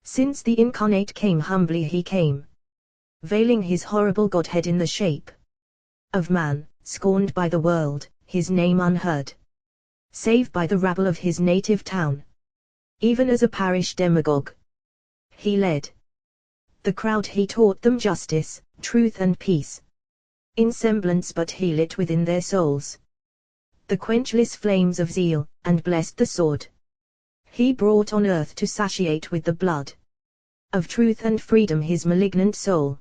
Speaker 1: Since the incarnate came, humbly he came, veiling his horrible Godhead in the shape of man, scorned by the world, his name unheard, save by the rabble of his native town. Even as a parish demagogue, he led the crowd, he taught them justice, truth and peace. In semblance but he lit within their souls the quenchless flames of zeal, and blessed the sword he brought on earth to satiate with the blood of truth and freedom his malignant soul.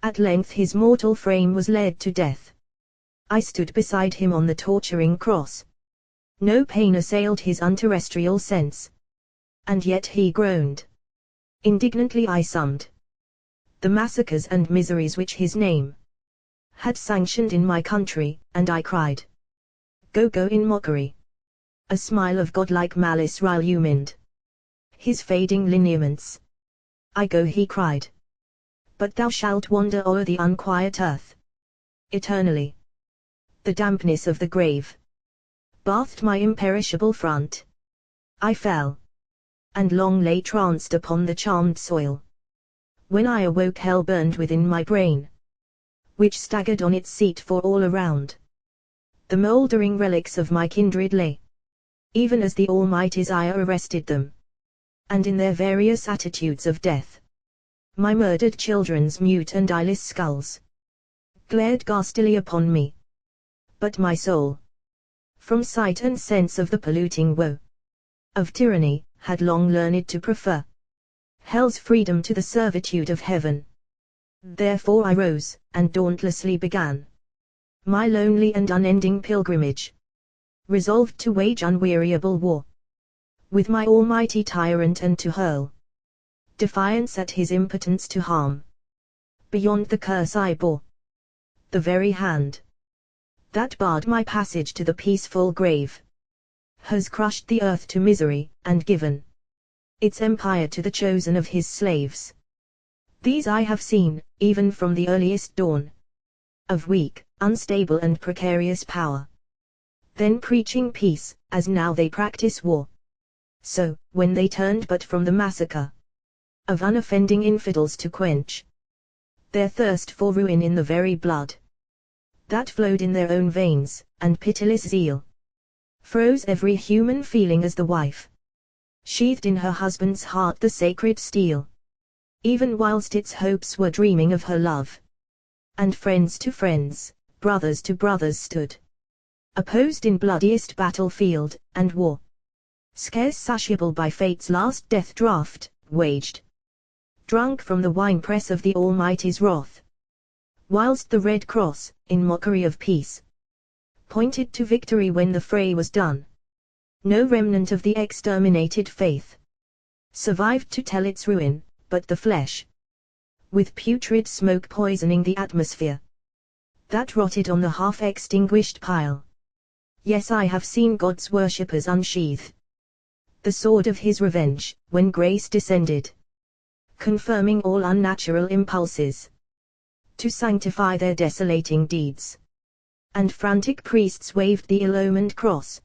Speaker 1: At length his mortal frame was led to death. I stood beside him on the torturing cross. No pain assailed his unterrestrial sense, and yet he groaned. Indignantly I summed the massacres and miseries which his name had sanctioned in my country, and I cried, Go, go, in mockery. A smile of godlike malice illumined his fading lineaments. I go, he cried, but thou shalt wander o'er the unquiet earth eternally. The dampness of the grave bathed my imperishable front. I fell, and long lay tranced upon the charmed soil. When I awoke, hell burned within my brain, which staggered on its seat, for all around the mouldering relics of my kindred lay, even as the Almighty's ire arrested them. and in their various attitudes of death. My murdered children's mute and eyeless skulls glared ghastly upon me. But my soul, from sight and sense of the polluting woe of tyranny, had long learned to prefer hell's freedom to the servitude of heaven. Therefore I rose, and dauntlessly began my lonely and unending pilgrimage, resolved to wage unweariable war with my almighty tyrant and to hurl defiance at his impotence to harm. Beyond the curse I bore, the very hand that barred my passage to the peaceful grave has crushed the earth to misery, and given its empire to the chosen of his slaves. These I have seen, even from the earliest dawn of weak, unstable and precarious power. Then preaching peace, as now they practice war. So, when they turned but from the massacre of unoffending infidels to quench their thirst for ruin in the very blood that flowed in their own veins, and pitiless zeal froze every human feeling as the wife sheathed in her husband's heart the sacred steel, even whilst its hopes were dreaming of her love. And friends to friends, brothers to brothers stood opposed in bloodiest battlefield, and war, scarce satiable by fate's last death draught, waged, drunk from the winepress of the Almighty's wrath, whilst the Red Cross, in mockery of peace, pointed to victory when the fray was done. No remnant of the exterminated faith survived to tell its ruin, but the flesh, with putrid smoke poisoning the atmosphere, that rotted on the half-extinguished pile. Yes, I have seen God's worshippers unsheath the sword of his revenge, when grace descended, confirming all unnatural impulses to sanctify their desolating deeds. And frantic priests waved the ill-omened cross.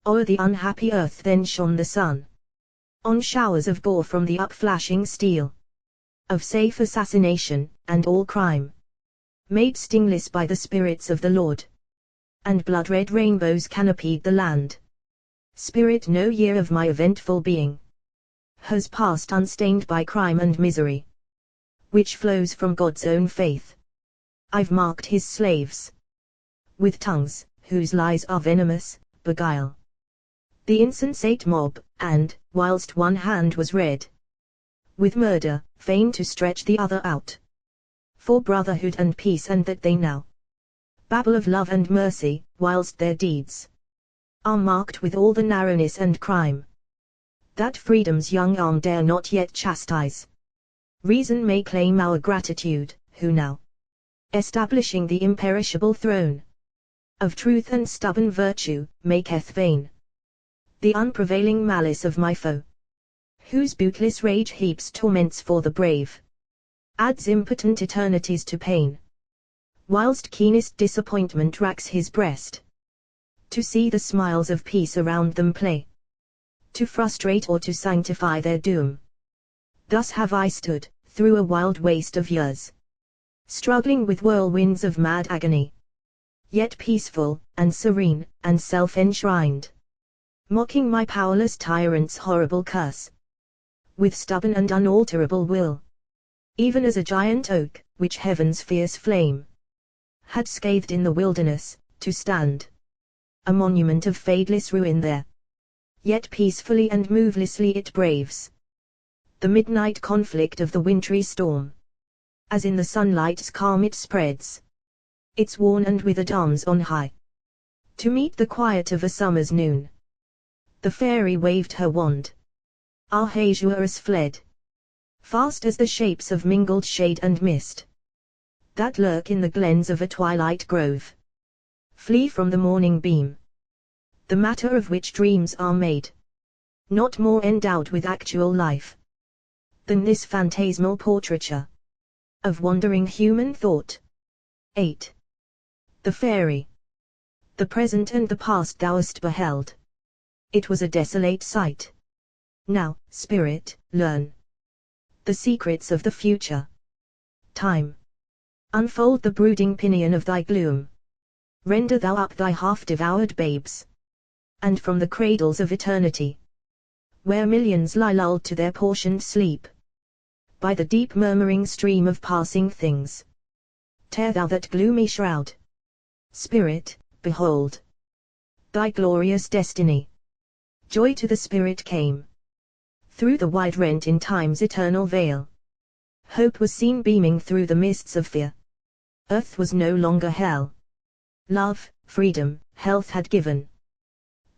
Speaker 1: O'er the unhappy earth then shone the sun, on showers of gore from the upflashing steel of safe assassination, and all crime made stingless by the spirits of the Lord. And blood-red rainbows canopied the land. Spirit, no year of my eventful being has passed unstained by crime and misery, which flows from God's own faith. I've marked his slaves with tongues, whose lies are venomous, beguile the insensate mob, and, whilst one hand was red with murder, fain to stretch the other out for brotherhood and peace, and that they now babble of love and mercy, whilst their deeds are marked with all the narrowness and crime that freedom's young arm dare not yet chastise. Reason may claim our gratitude, who now, establishing the imperishable throne of truth and stubborn virtue, maketh vain the unprevailing malice of my foe, whose bootless rage heaps torments for the brave, adds impotent eternities to pain, whilst keenest disappointment racks his breast, to see the smiles of peace around them play, to frustrate or to sanctify their doom. Thus have I stood, through a wild waste of years, struggling with whirlwinds of mad agony, yet peaceful, and serene, and self-enshrined, mocking my powerless tyrant's horrible curse, with stubborn and unalterable will, even as a giant oak, which heaven's fierce flame had scathed in the wilderness, to stand a monument of fadeless ruin there. Yet peacefully and movelessly it braves the midnight conflict of the wintry storm, as in the sunlight's calm it spreads its worn and withered arms on high, to meet the quiet of a summer's noon. The fairy waved her wand. Our Ahasuerus fled, fast as the shapes of mingled shade and mist that lurk in the glens of a twilight grove flee from the morning beam, the matter of which dreams are made, not more endowed with actual life than this phantasmal portraiture of wandering human thought. 8. The fairy. The present and the past thou hast beheld. It was a desolate sight. Now, spirit, learn the secrets of the future. Time. Unfold the brooding pinion of thy gloom. Render thou up thy half-devoured babes, and from the cradles of eternity where millions lie lulled to their portioned sleep, by the deep murmuring stream of passing things. Tear thou that gloomy shroud. Spirit, behold thy glorious destiny. Joy to the Spirit came. Through the wide rent in time's eternal veil, hope was seen beaming through the mists of fear. Earth was no longer hell. Love, freedom, health had given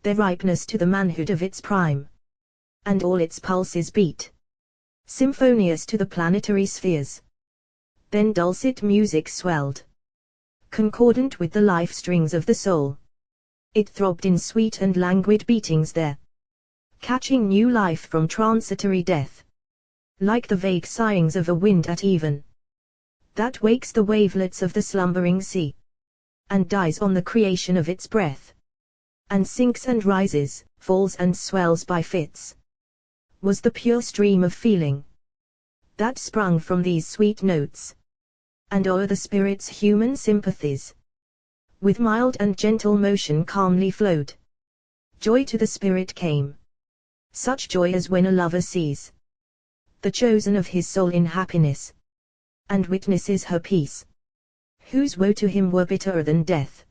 Speaker 1: their ripeness to the manhood of its prime, and all its pulses beat symphonious to the planetary spheres. Then dulcet music swelled, concordant with the life strings of the soul. It throbbed in sweet and languid beatings there, catching new life from transitory death, like the vague sighings of a wind at even, that wakes the wavelets of the slumbering sea, and dies on the creation of its breath, and sinks and rises, falls and swells by fits, was the pure stream of feeling that sprung from these sweet notes, and o'er the spirit's human sympathies, with mild and gentle motion calmly flowed. Joy to the Spirit came, such joy as when a lover sees the chosen of his soul in happiness, and witnesses her peace, whose woe to him were bitterer than death,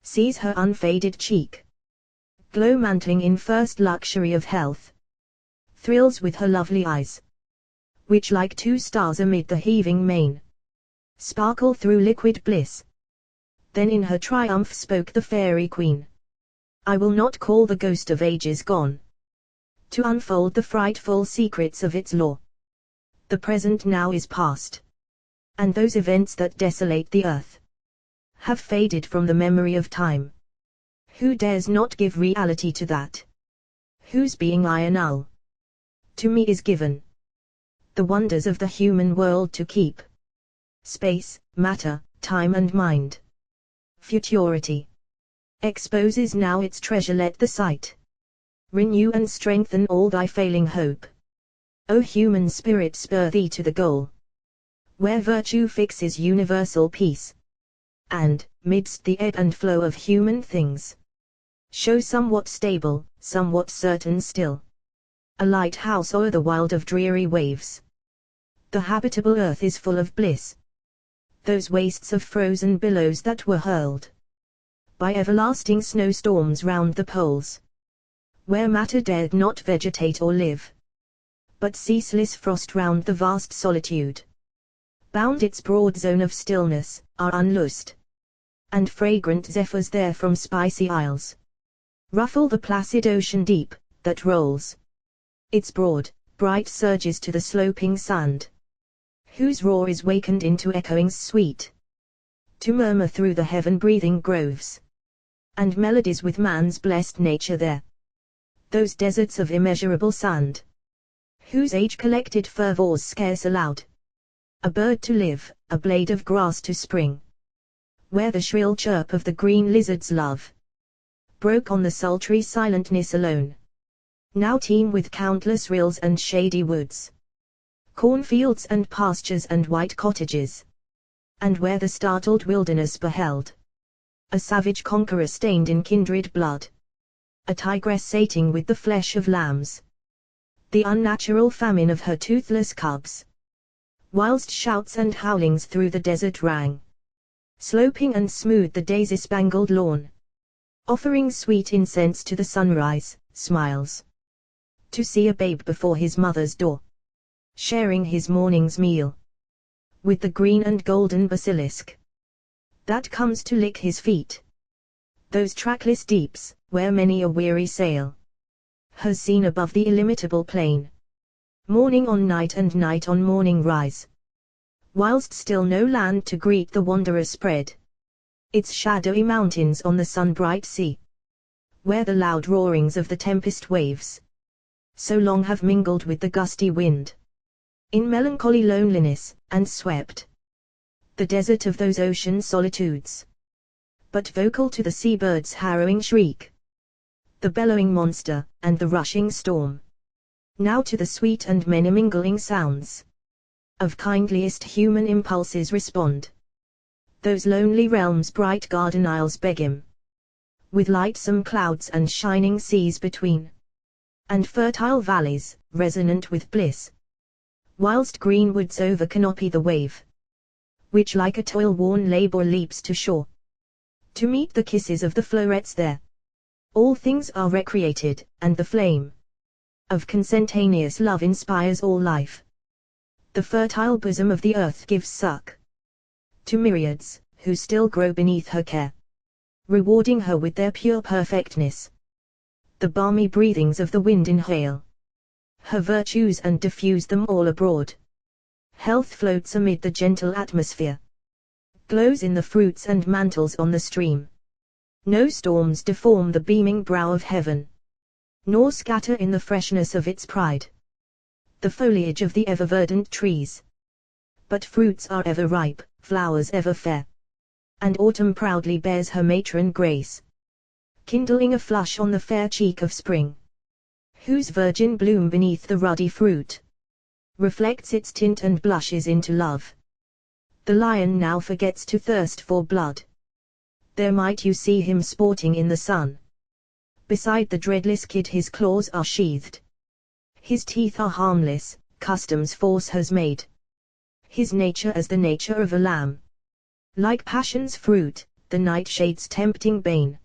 Speaker 1: sees her unfaded cheek glow mantling in first luxury of health, thrills with her lovely eyes, which like two stars amid the heaving main sparkle through liquid bliss. Then in her triumph spoke the fairy queen, I will not call the ghost of ages gone to unfold the frightful secrets of its law. The present now is past, and those events that desolate the earth have faded from the memory of time. Who dares not give reality to that, whose being I annul? To me is given the wonders of the human world to keep. Space, matter, time and mind. Futurity exposes now its treasure, let the sight renew and strengthen all thy failing hope. O human spirit, spur thee to the goal, where virtue fixes universal peace, and, midst the ebb and flow of human things, show somewhat stable, somewhat certain still, a lighthouse o'er the wild of dreary waves. The habitable earth is full of bliss, those wastes of frozen billows that were hurled by everlasting snowstorms round the poles, where matter dared not vegetate or live, but ceaseless frost round the vast solitude bound its broad zone of stillness, are unloosed, and fragrant zephyrs there from spicy isles ruffle the placid ocean deep, that rolls its broad, bright surges to the sloping sand, whose roar is wakened into echoings sweet, to murmur through the heaven-breathing groves, and melodies with man's blessed nature there. Those deserts of immeasurable sand, whose age-collected fervors scarce allowed a bird to live, a blade of grass to spring, where the shrill chirp of the green lizard's love broke on the sultry silentness alone, now teem with countless rills and shady woods, cornfields and pastures and white cottages, and where the startled wilderness beheld a savage conqueror stained in kindred blood, a tigress sating with the flesh of lambs, the unnatural famine of her toothless cubs, whilst shouts and howlings through the desert rang, sloping and smooth the daisy-spangled lawn, offering sweet incense to the sunrise, smiles to see a babe before his mother's door, sharing his morning's meal with the green and golden basilisk that comes to lick his feet. Those trackless deeps, where many a weary sail has seen above the illimitable plain, morning on night and night on morning rise, whilst still no land to greet the wanderer spread its shadowy mountains on the sun-bright sea, where the loud roarings of the tempest waves so long have mingled with the gusty wind in melancholy loneliness, and swept the desert of those ocean solitudes, but vocal to the seabird's harrowing shriek, the bellowing monster, and the rushing storm, now to the sweet and many mingling sounds of kindliest human impulses respond. Those lonely realms bright garden aisles beg him, with lightsome clouds and shining seas between, and fertile valleys, resonant with bliss, whilst green woods over canopy the wave, which like a toil-worn labour leaps to shore, to meet the kisses of the flowrets there. All things are recreated, and the flame of consentaneous love inspires all life. The fertile bosom of the earth gives suck to myriads, who still grow beneath her care, rewarding her with their pure perfectness. The balmy breathings of the wind inhale her virtues and diffuse them all abroad. Health floats amid the gentle atmosphere, glows in the fruits and mantles on the stream. No storms deform the beaming brow of heaven, nor scatter in the freshness of its pride the foliage of the ever-verdant trees. But fruits are ever ripe, flowers ever fair, and autumn proudly bears her matron grace, kindling a flush on the fair cheek of spring, whose virgin bloom beneath the ruddy fruit reflects its tint and blushes into love. The lion now forgets to thirst for blood. There might you see him sporting in the sun. Beside the dreadless kid his claws are sheathed. His teeth are harmless, custom's force has made his nature as the nature of a lamb. Like passion's fruit, the nightshade's tempting bane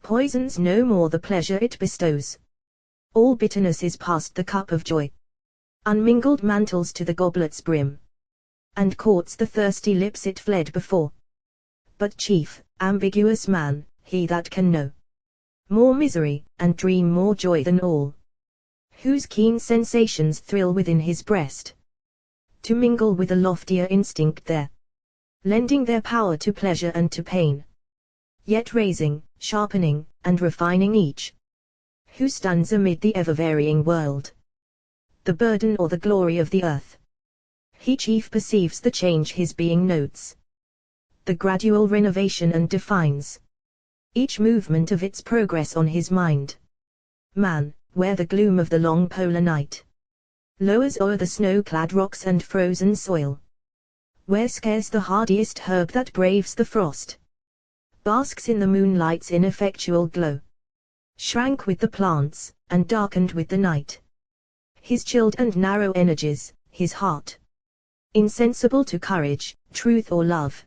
Speaker 1: poisons no more the pleasure it bestows. All bitterness is past the cup of joy, unmingled mantles to the goblet's brim, and courts the thirsty lips it fled before. But chief, ambiguous man, he that can know more misery, and dream more joy than all, whose keen sensations thrill within his breast, to mingle with a loftier instinct there, lending their power to pleasure and to pain, yet raising, sharpening, and refining each, who stands amid the ever-varying world, the burden or the glory of the earth. He chief perceives the change his being notes, the gradual renovation, and defines each movement of its progress on his mind. Man, where the gloom of the long polar night lowers o'er the snow-clad rocks and frozen soil, where scarce the hardiest herb that braves the frost basks in the moonlight's ineffectual glow, shrank with the plants, and darkened with the night, his chilled and narrow energies, his heart insensible to courage, truth or love,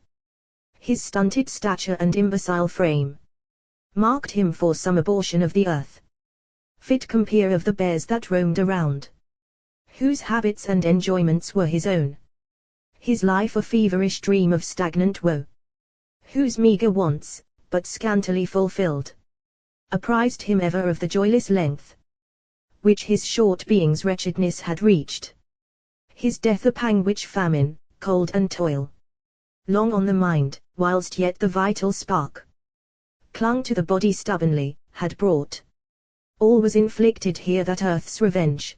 Speaker 1: his stunted stature and imbecile frame, marked him for some abortion of the earth, fit compeer of the bears that roamed around, whose habits and enjoyments were his own, his life a feverish dream of stagnant woe, whose meagre wants, but scantily fulfilled, apprised him ever of the joyless length which his short being's wretchedness had reached, his death a pang which famine, cold and toil, long on the mind, whilst yet the vital spark clung to the body stubbornly, had brought. All was inflicted here that earth's revenge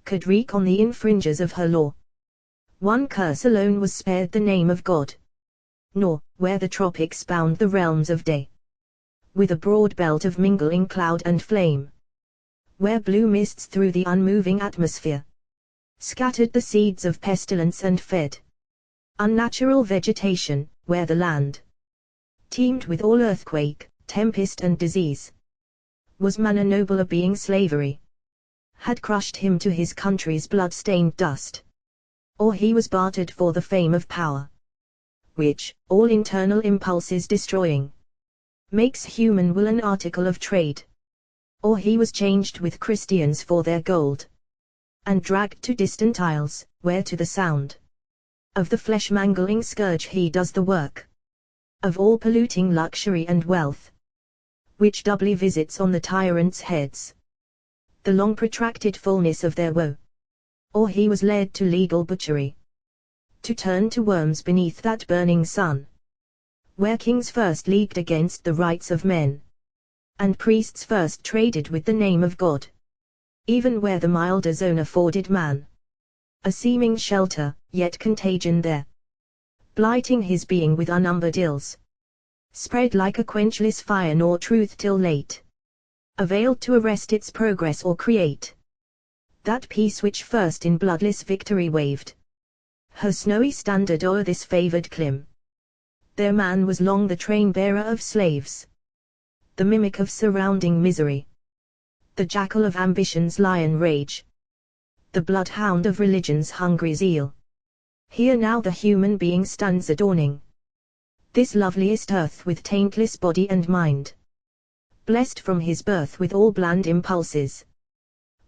Speaker 1: could wreak on the infringers of her law. One curse alone was spared, the name of God. Nor, where the tropics bound the realms of day with a broad belt of mingling cloud and flame, where blue mists through the unmoving atmosphere scattered the seeds of pestilence and fed unnatural vegetation, where the land teemed with all earthquake, tempest and disease, was man a nobler being slavery had crushed him to his country's blood-stained dust, or he was bartered for the fame of power, which, all internal impulses destroying, makes human will an article of trade, or he was changed with Christians for their gold, and dragged to distant isles, where to the sound of the flesh-mangling scourge he does the work of all polluting luxury and wealth, which doubly visits on the tyrants' heads the long protracted fullness of their woe, or he was led to legal butchery, to turn to worms beneath that burning sun, where kings first leagued against the rights of men, and priests first traded with the name of God, even where the milder zone afforded man a seeming shelter, yet contagion there, blighting his being with unnumbered ills, spread like a quenchless fire, nor truth till late availed to arrest its progress or create that peace which first in bloodless victory waved her snowy standard o'er this favored clime. Their man was long the train-bearer of slaves, the mimic of surrounding misery, the jackal of ambition's lion rage, the bloodhound of religion's hungry zeal. Here now the human being stands adorning this loveliest earth with taintless body and mind, blessed from his birth with all bland impulses,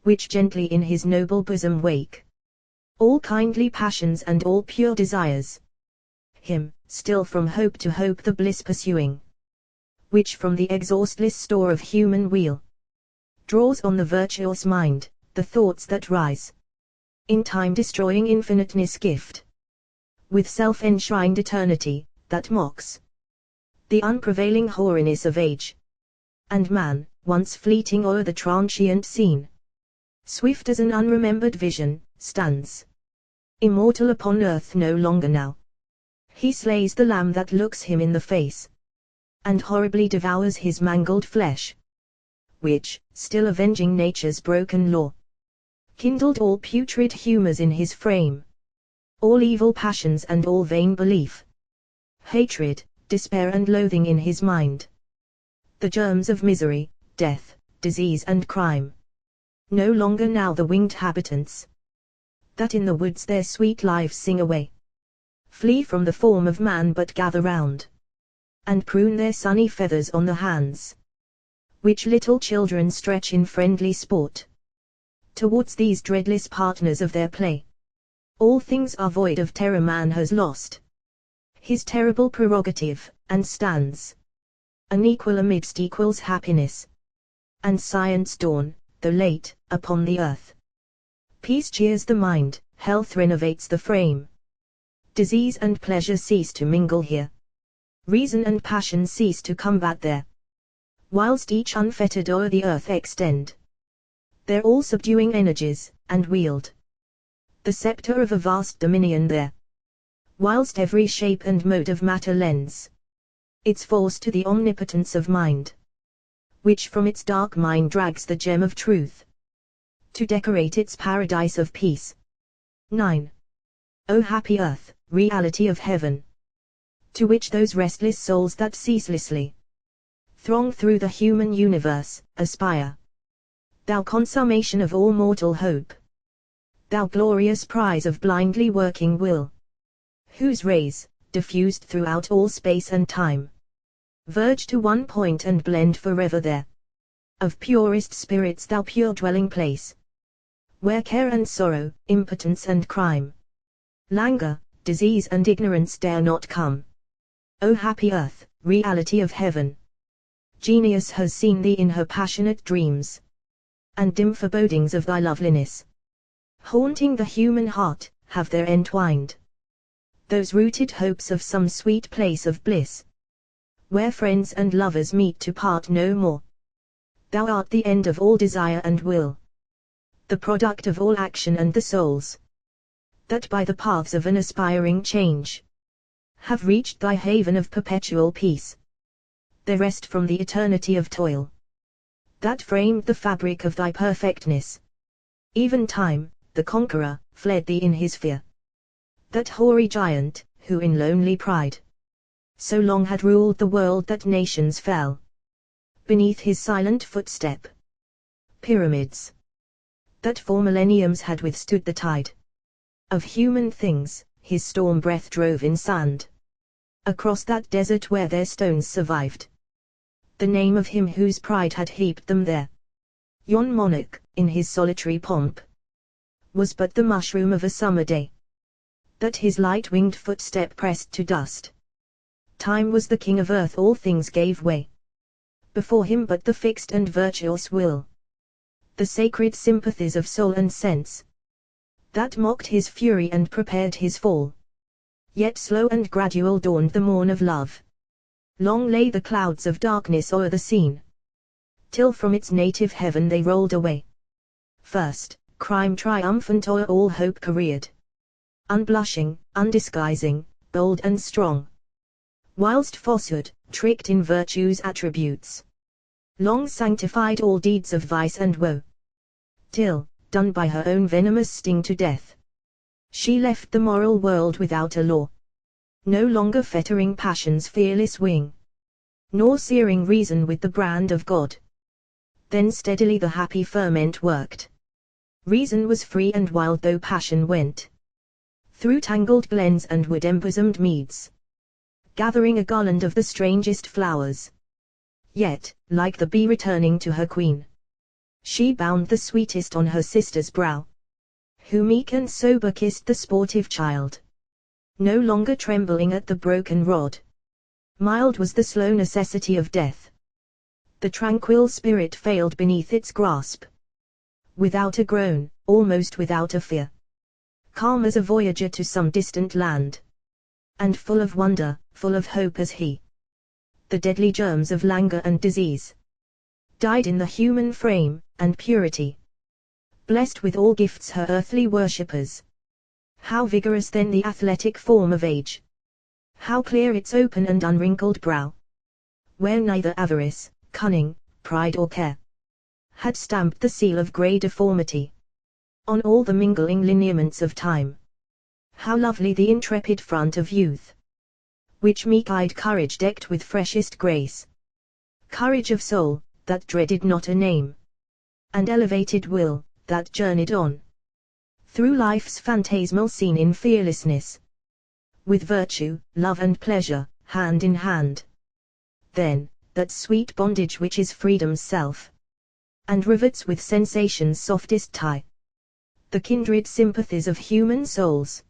Speaker 1: which gently in his noble bosom wake all kindly passions and all pure desires. Him, still from hope to hope the bliss pursuing, which from the exhaustless store of human weal draws on the virtuous mind, the thoughts that rise in time destroying infiniteness gift, with self-enshrined eternity, that mocks the unprevailing hoariness of age. And man, once fleeting o'er the transient scene, swift as an unremembered vision, stands immortal upon earth no longer now. He slays the lamb that looks him in the face, and horribly devours his mangled flesh, which, still avenging nature's broken law, kindled all putrid humours in his frame, all evil passions and all vain belief, hatred, despair and loathing in his mind, the germs of misery, death, disease and crime. No longer now the winged habitants, that in the woods their sweet lives sing away, flee from the form of man but gather round, and prune their sunny feathers on the hands, which little children stretch in friendly sport towards these dreadless partners of their play. All things are void of terror, man has lost his terrible prerogative, and stands unequal amidst equals happiness, and science dawn, though late, upon the earth. Peace cheers the mind, health renovates the frame, disease and pleasure cease to mingle here, reason and passion cease to combat there, whilst each unfettered o'er the earth extend their all-subduing energies, and wield the sceptre of a vast dominion there, whilst every shape and mode of matter lends its force to the omnipotence of mind, which from its dark mine drags the gem of truth to decorate its paradise of peace. 9. O happy earth, reality of heaven, to which those restless souls that ceaselessly throng through the human universe, aspire. Thou consummation of all mortal hope, thou glorious prize of blindly working will, whose rays, diffused throughout all space and time, verge to one point and blend forever there. Of purest spirits thou pure dwelling place, where care and sorrow, impotence and crime, languor, disease and ignorance dare not come. O happy earth, reality of heaven, genius has seen thee in her passionate dreams, and dim forebodings of thy loveliness, haunting the human heart, have there entwined those rooted hopes of some sweet place of bliss, where friends and lovers meet to part no more. Thou art the end of all desire and will, the product of all action and the souls that by the paths of an aspiring change have reached thy haven of perpetual peace. They rest from the eternity of toil that framed the fabric of thy perfectness. Even time, the conqueror, fled thee in his fear. That hoary giant, who in lonely pride so long had ruled the world that nations fell beneath his silent footstep. Pyramids that for millenniums had withstood the tide of human things, his storm breath drove in sand across that desert where their stones survived the name of him whose pride had heaped them there. Yon monarch, in his solitary pomp, was but the mushroom of a summer day that his light-winged footstep pressed to dust. Time was the king of earth, all things gave way before him but the fixed and virtuous will, the sacred sympathies of soul and sense, that mocked his fury and prepared his fall. Yet slow and gradual dawned the morn of love. Long lay the clouds of darkness o'er the scene, till from its native heaven they rolled away. First, crime triumphant o'er all hope careered, unblushing, undisguising, bold and strong, whilst falsehood, tricked in virtue's attributes, long sanctified all deeds of vice and woe, till, done by her own venomous sting to death, she left the moral world without a law, no longer fettering passion's fearless wing, nor searing reason with the brand of God. Then steadily the happy ferment worked. Reason was free and wild though passion went. Through tangled glens and wood-embosomed meads, gathering a garland of the strangest flowers. Yet, like the bee returning to her queen, she bound the sweetest on her sister's brow, who meek and sober kissed the sportive child, no longer trembling at the broken rod. Mild was the slow necessity of death. The tranquil spirit failed beneath its grasp. Without a groan, almost without a fear, calm as a voyager to some distant land, and full of wonder, full of hope as he, the deadly germs of languor and disease died in the human frame, and purity, blessed with all gifts her earthly worshippers. How vigorous then the athletic form of age! How clear its open and unwrinkled brow, where neither avarice, cunning, pride or care had stamped the seal of grey deformity on all the mingling lineaments of time. How lovely the intrepid front of youth, which meek-eyed courage decked with freshest grace, courage of soul, that dreaded not a name, and elevated will, that journeyed on through life's phantasmal scene in fearlessness, with virtue, love and pleasure, hand in hand. Then, that sweet bondage which is freedom's self, and rivets with sensation's softest tie the kindred sympathies of human souls,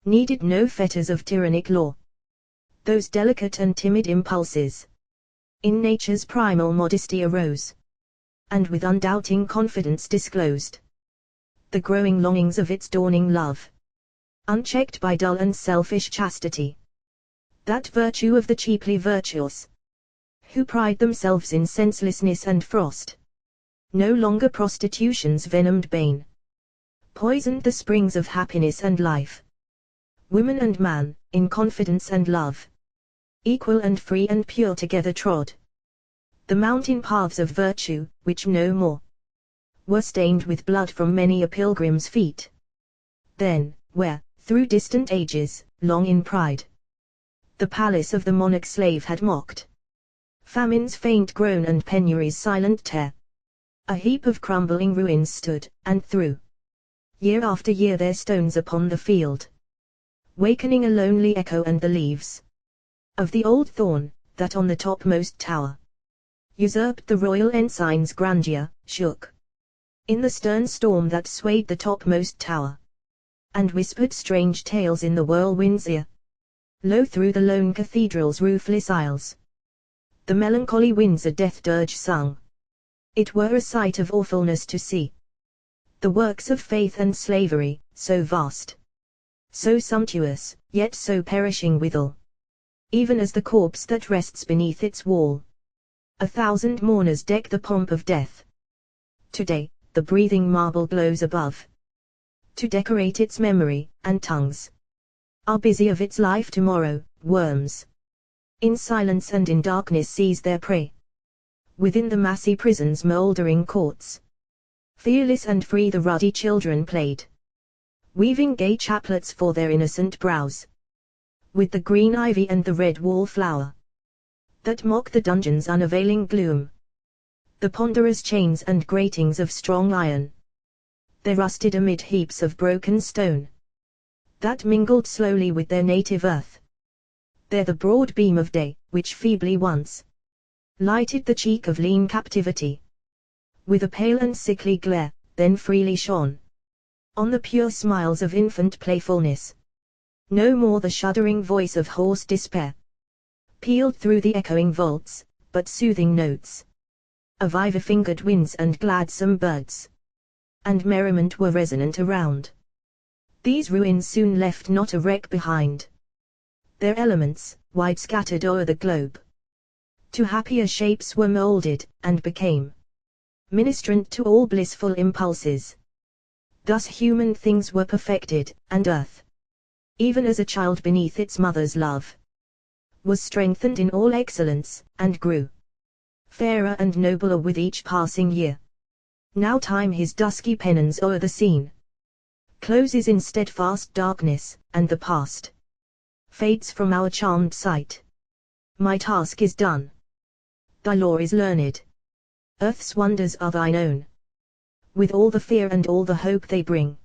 Speaker 1: needed no fetters of tyrannic law. Those delicate and timid impulses in nature's primal modesty arose, and with undoubting confidence disclosed the growing longings of its dawning love, unchecked by dull and selfish chastity. That virtue of the cheaply virtuous, who pride themselves in senselessness and frost, no longer prostitution's venomed bane, poisoned the springs of happiness and life. Woman and man, in confidence and love, equal and free and pure together trod the mountain paths of virtue, which no more were stained with blood from many a pilgrim's feet. Then, where, through distant ages, long in pride, the palace of the monarch slave had mocked famine's faint groan and penury's silent tear, a heap of crumbling ruins stood, and threw, year after year, their stones upon the field, wakening a lonely echo, and the leaves of the old thorn, that on the topmost tower usurped the royal ensign's grandeur, shook in the stern storm that swayed the topmost tower, and whispered strange tales in the whirlwind's ear. Low through the lone cathedral's roofless aisles, the melancholy winds a death dirge sung. It were a sight of awfulness to see the works of faith and slavery, so vast, so sumptuous, yet so perishing withal, even as the corpse that rests beneath its wall. 1,000 mourners deck the pomp of death. Today, the breathing marble glows above, to decorate its memory, and tongues are busy of its life. Tomorrow, worms, in silence and in darkness, seize their prey within the massy prison's mouldering courts. Fearless and free the ruddy children played, weaving gay chaplets for their innocent brows, with the green ivy and the red wallflower that mock the dungeon's unavailing gloom. The ponderous chains and gratings of strong iron, they rusted amid heaps of broken stone that mingled slowly with their native earth. There the broad beam of day, which feebly once lighted the cheek of lean captivity with a pale and sickly glare, then freely shone on the pure smiles of infant playfulness. No more the shuddering voice of hoarse despair pealed through the echoing vaults, but soothing notes of ivy-fingered winds and gladsome birds and merriment were resonant around. These ruins soon left not a wreck behind. Their elements, wide scattered o'er the globe, to happier shapes were molded, and became ministrant to all blissful impulses. Thus human things were perfected, and earth, even as a child beneath its mother's love, was strengthened in all excellence, and grew fairer and nobler with each passing year. Now time his dusky pennons o'er the scene closes in steadfast darkness, and the past fades from our charmed sight. My task is done. Thy law is learned. Earth's wonders are thine own, with all the fear and all the hope they bring.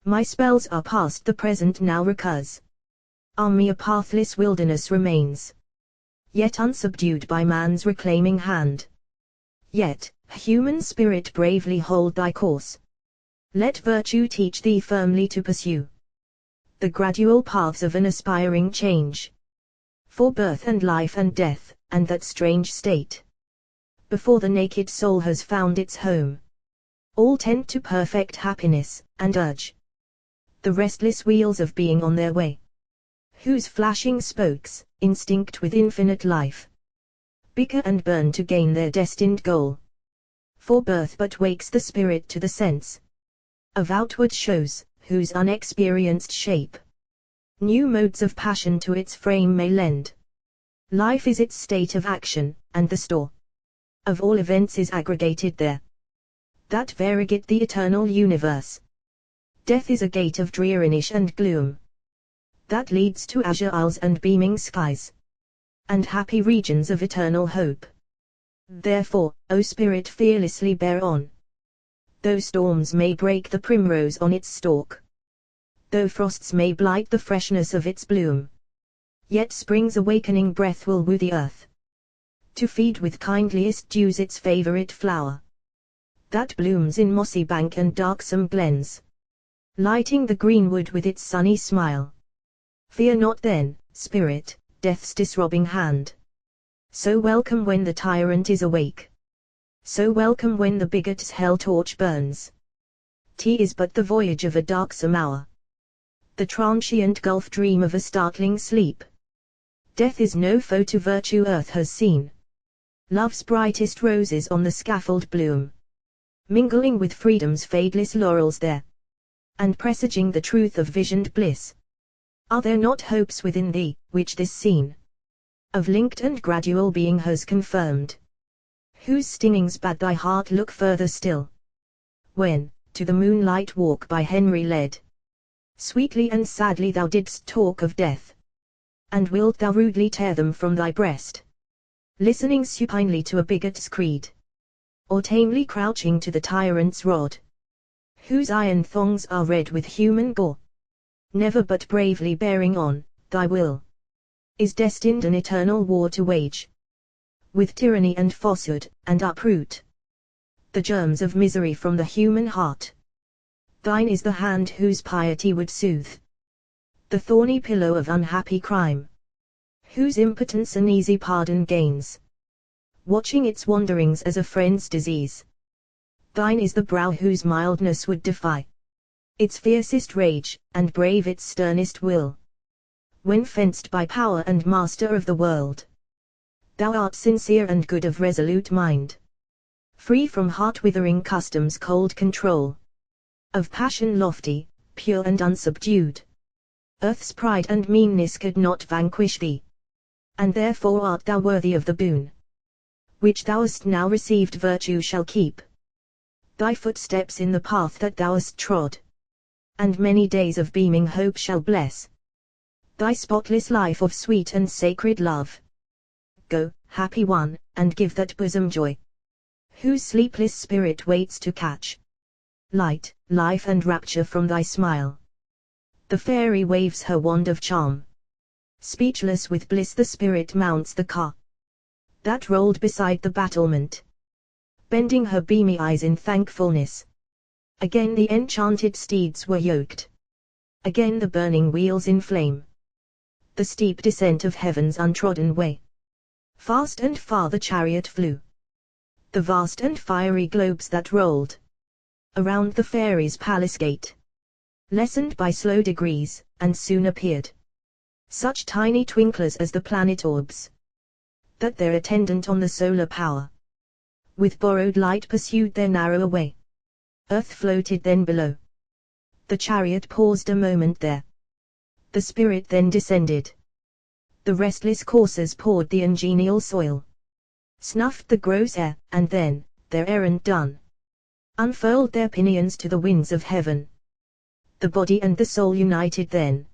Speaker 1: My spells are past, the present now recurs. On me a pathless wilderness remains, yet unsubdued by man's reclaiming hand. Yet, human spirit, bravely hold thy course. Let virtue teach thee firmly to pursue the gradual paths of an aspiring change. For birth and life and death, and that strange state, before the naked soul has found its home, all tend to perfect happiness, and urge the restless wheels of being on their way, whose flashing spokes, instinct with infinite life, bicker and burn to gain their destined goal. For birth but wakes the spirit to the sense of outward shows, whose unexperienced shape new modes of passion to its frame may lend. Life is its state of action, and the store of all events is aggregated there, that variegate the eternal universe. Death is a gate of dreariness and gloom, that leads to azure isles and beaming skies, and happy regions of eternal hope. Therefore, O spirit, fearlessly bear on. Though storms may break the primrose on its stalk, though frosts may blight the freshness of its bloom, yet spring's awakening breath will woo the earth to feed with kindliest dews its favorite flower, that blooms in mossy bank and darksome glens, lighting the greenwood with its sunny smile. Fear not then, spirit, death's disrobing hand. So welcome when the tyrant is awake, so welcome when the bigot's hell torch burns. Tea is but the voyage of a darksome hour, the transient gulf dream of a startling sleep. Death is no foe to virtue earth has seen. Love's brightest roses on the scaffold bloom, mingling with freedom's fadeless laurels there, and presaging the truth of visioned bliss. Are there not hopes within thee, which this scene of linked and gradual being has confirmed, whose stingings bade thy heart look further still, when, to the moonlight walk by Henry led, sweetly and sadly thou didst talk of death, and wilt thou rudely tear them from thy breast, listening supinely to a bigot's creed, or tamely crouching to the tyrant's rod, whose iron thongs are red with human gore? Never but bravely bearing on, thy will is destined an eternal war to wage, with tyranny and falsehood, and uproot the germs of misery from the human heart. Thine is the hand whose piety would soothe the thorny pillow of unhappy crime, whose impotence an easy pardon gains, watching its wanderings as a friend's disease. Thine is the brow whose mildness would defy its fiercest rage, and brave its sternest will, when fenced by power and master of the world. Thou art sincere and good of resolute mind, free from heart-withering custom's cold control, of passion lofty, pure and unsubdued. Earth's pride and meanness could not vanquish thee, and therefore art thou worthy of the boon which thou hast now received. Virtue shall keep thy footsteps in the path that thou hast trod, and many days of beaming hope shall bless thy spotless life of sweet and sacred love. Go, happy one, and give that bosom joy, whose sleepless spirit waits to catch light, life and rapture from thy smile. The fairy waves her wand of charm, speechless with bliss the spirit mounts the car that rolled beside the battlement, bending her beamy eyes in thankfulness. Again the enchanted steeds were yoked, again the burning wheels in flame, the steep descent of heaven's untrodden way. Fast and far the chariot flew, the vast and fiery globes that rolled around the fairy's palace gate, lessened by slow degrees, and soon appeared such tiny twinklers as the planet orbs, that their attendant on the solar power with borrowed light pursued their narrower way. Earth floated then below, the chariot paused a moment there, the spirit then descended. The restless coursers poured the ungenial soil, snuffed the gross air, and then, their errand done, unfurled their pinions to the winds of heaven. The body and the soul united then.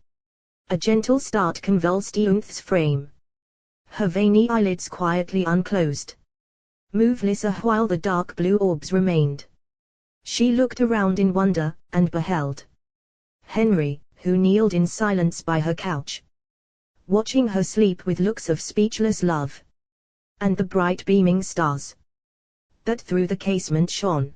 Speaker 1: A gentle start convulsed Eunthes' frame. Her veiny eyelids quietly unclosed. moveless a while the dark blue orbs remained. She looked around in wonder, and beheld Henry, who kneeled in silence by her couch, watching her sleep with looks of speechless love, and the bright beaming stars that through the casement shone,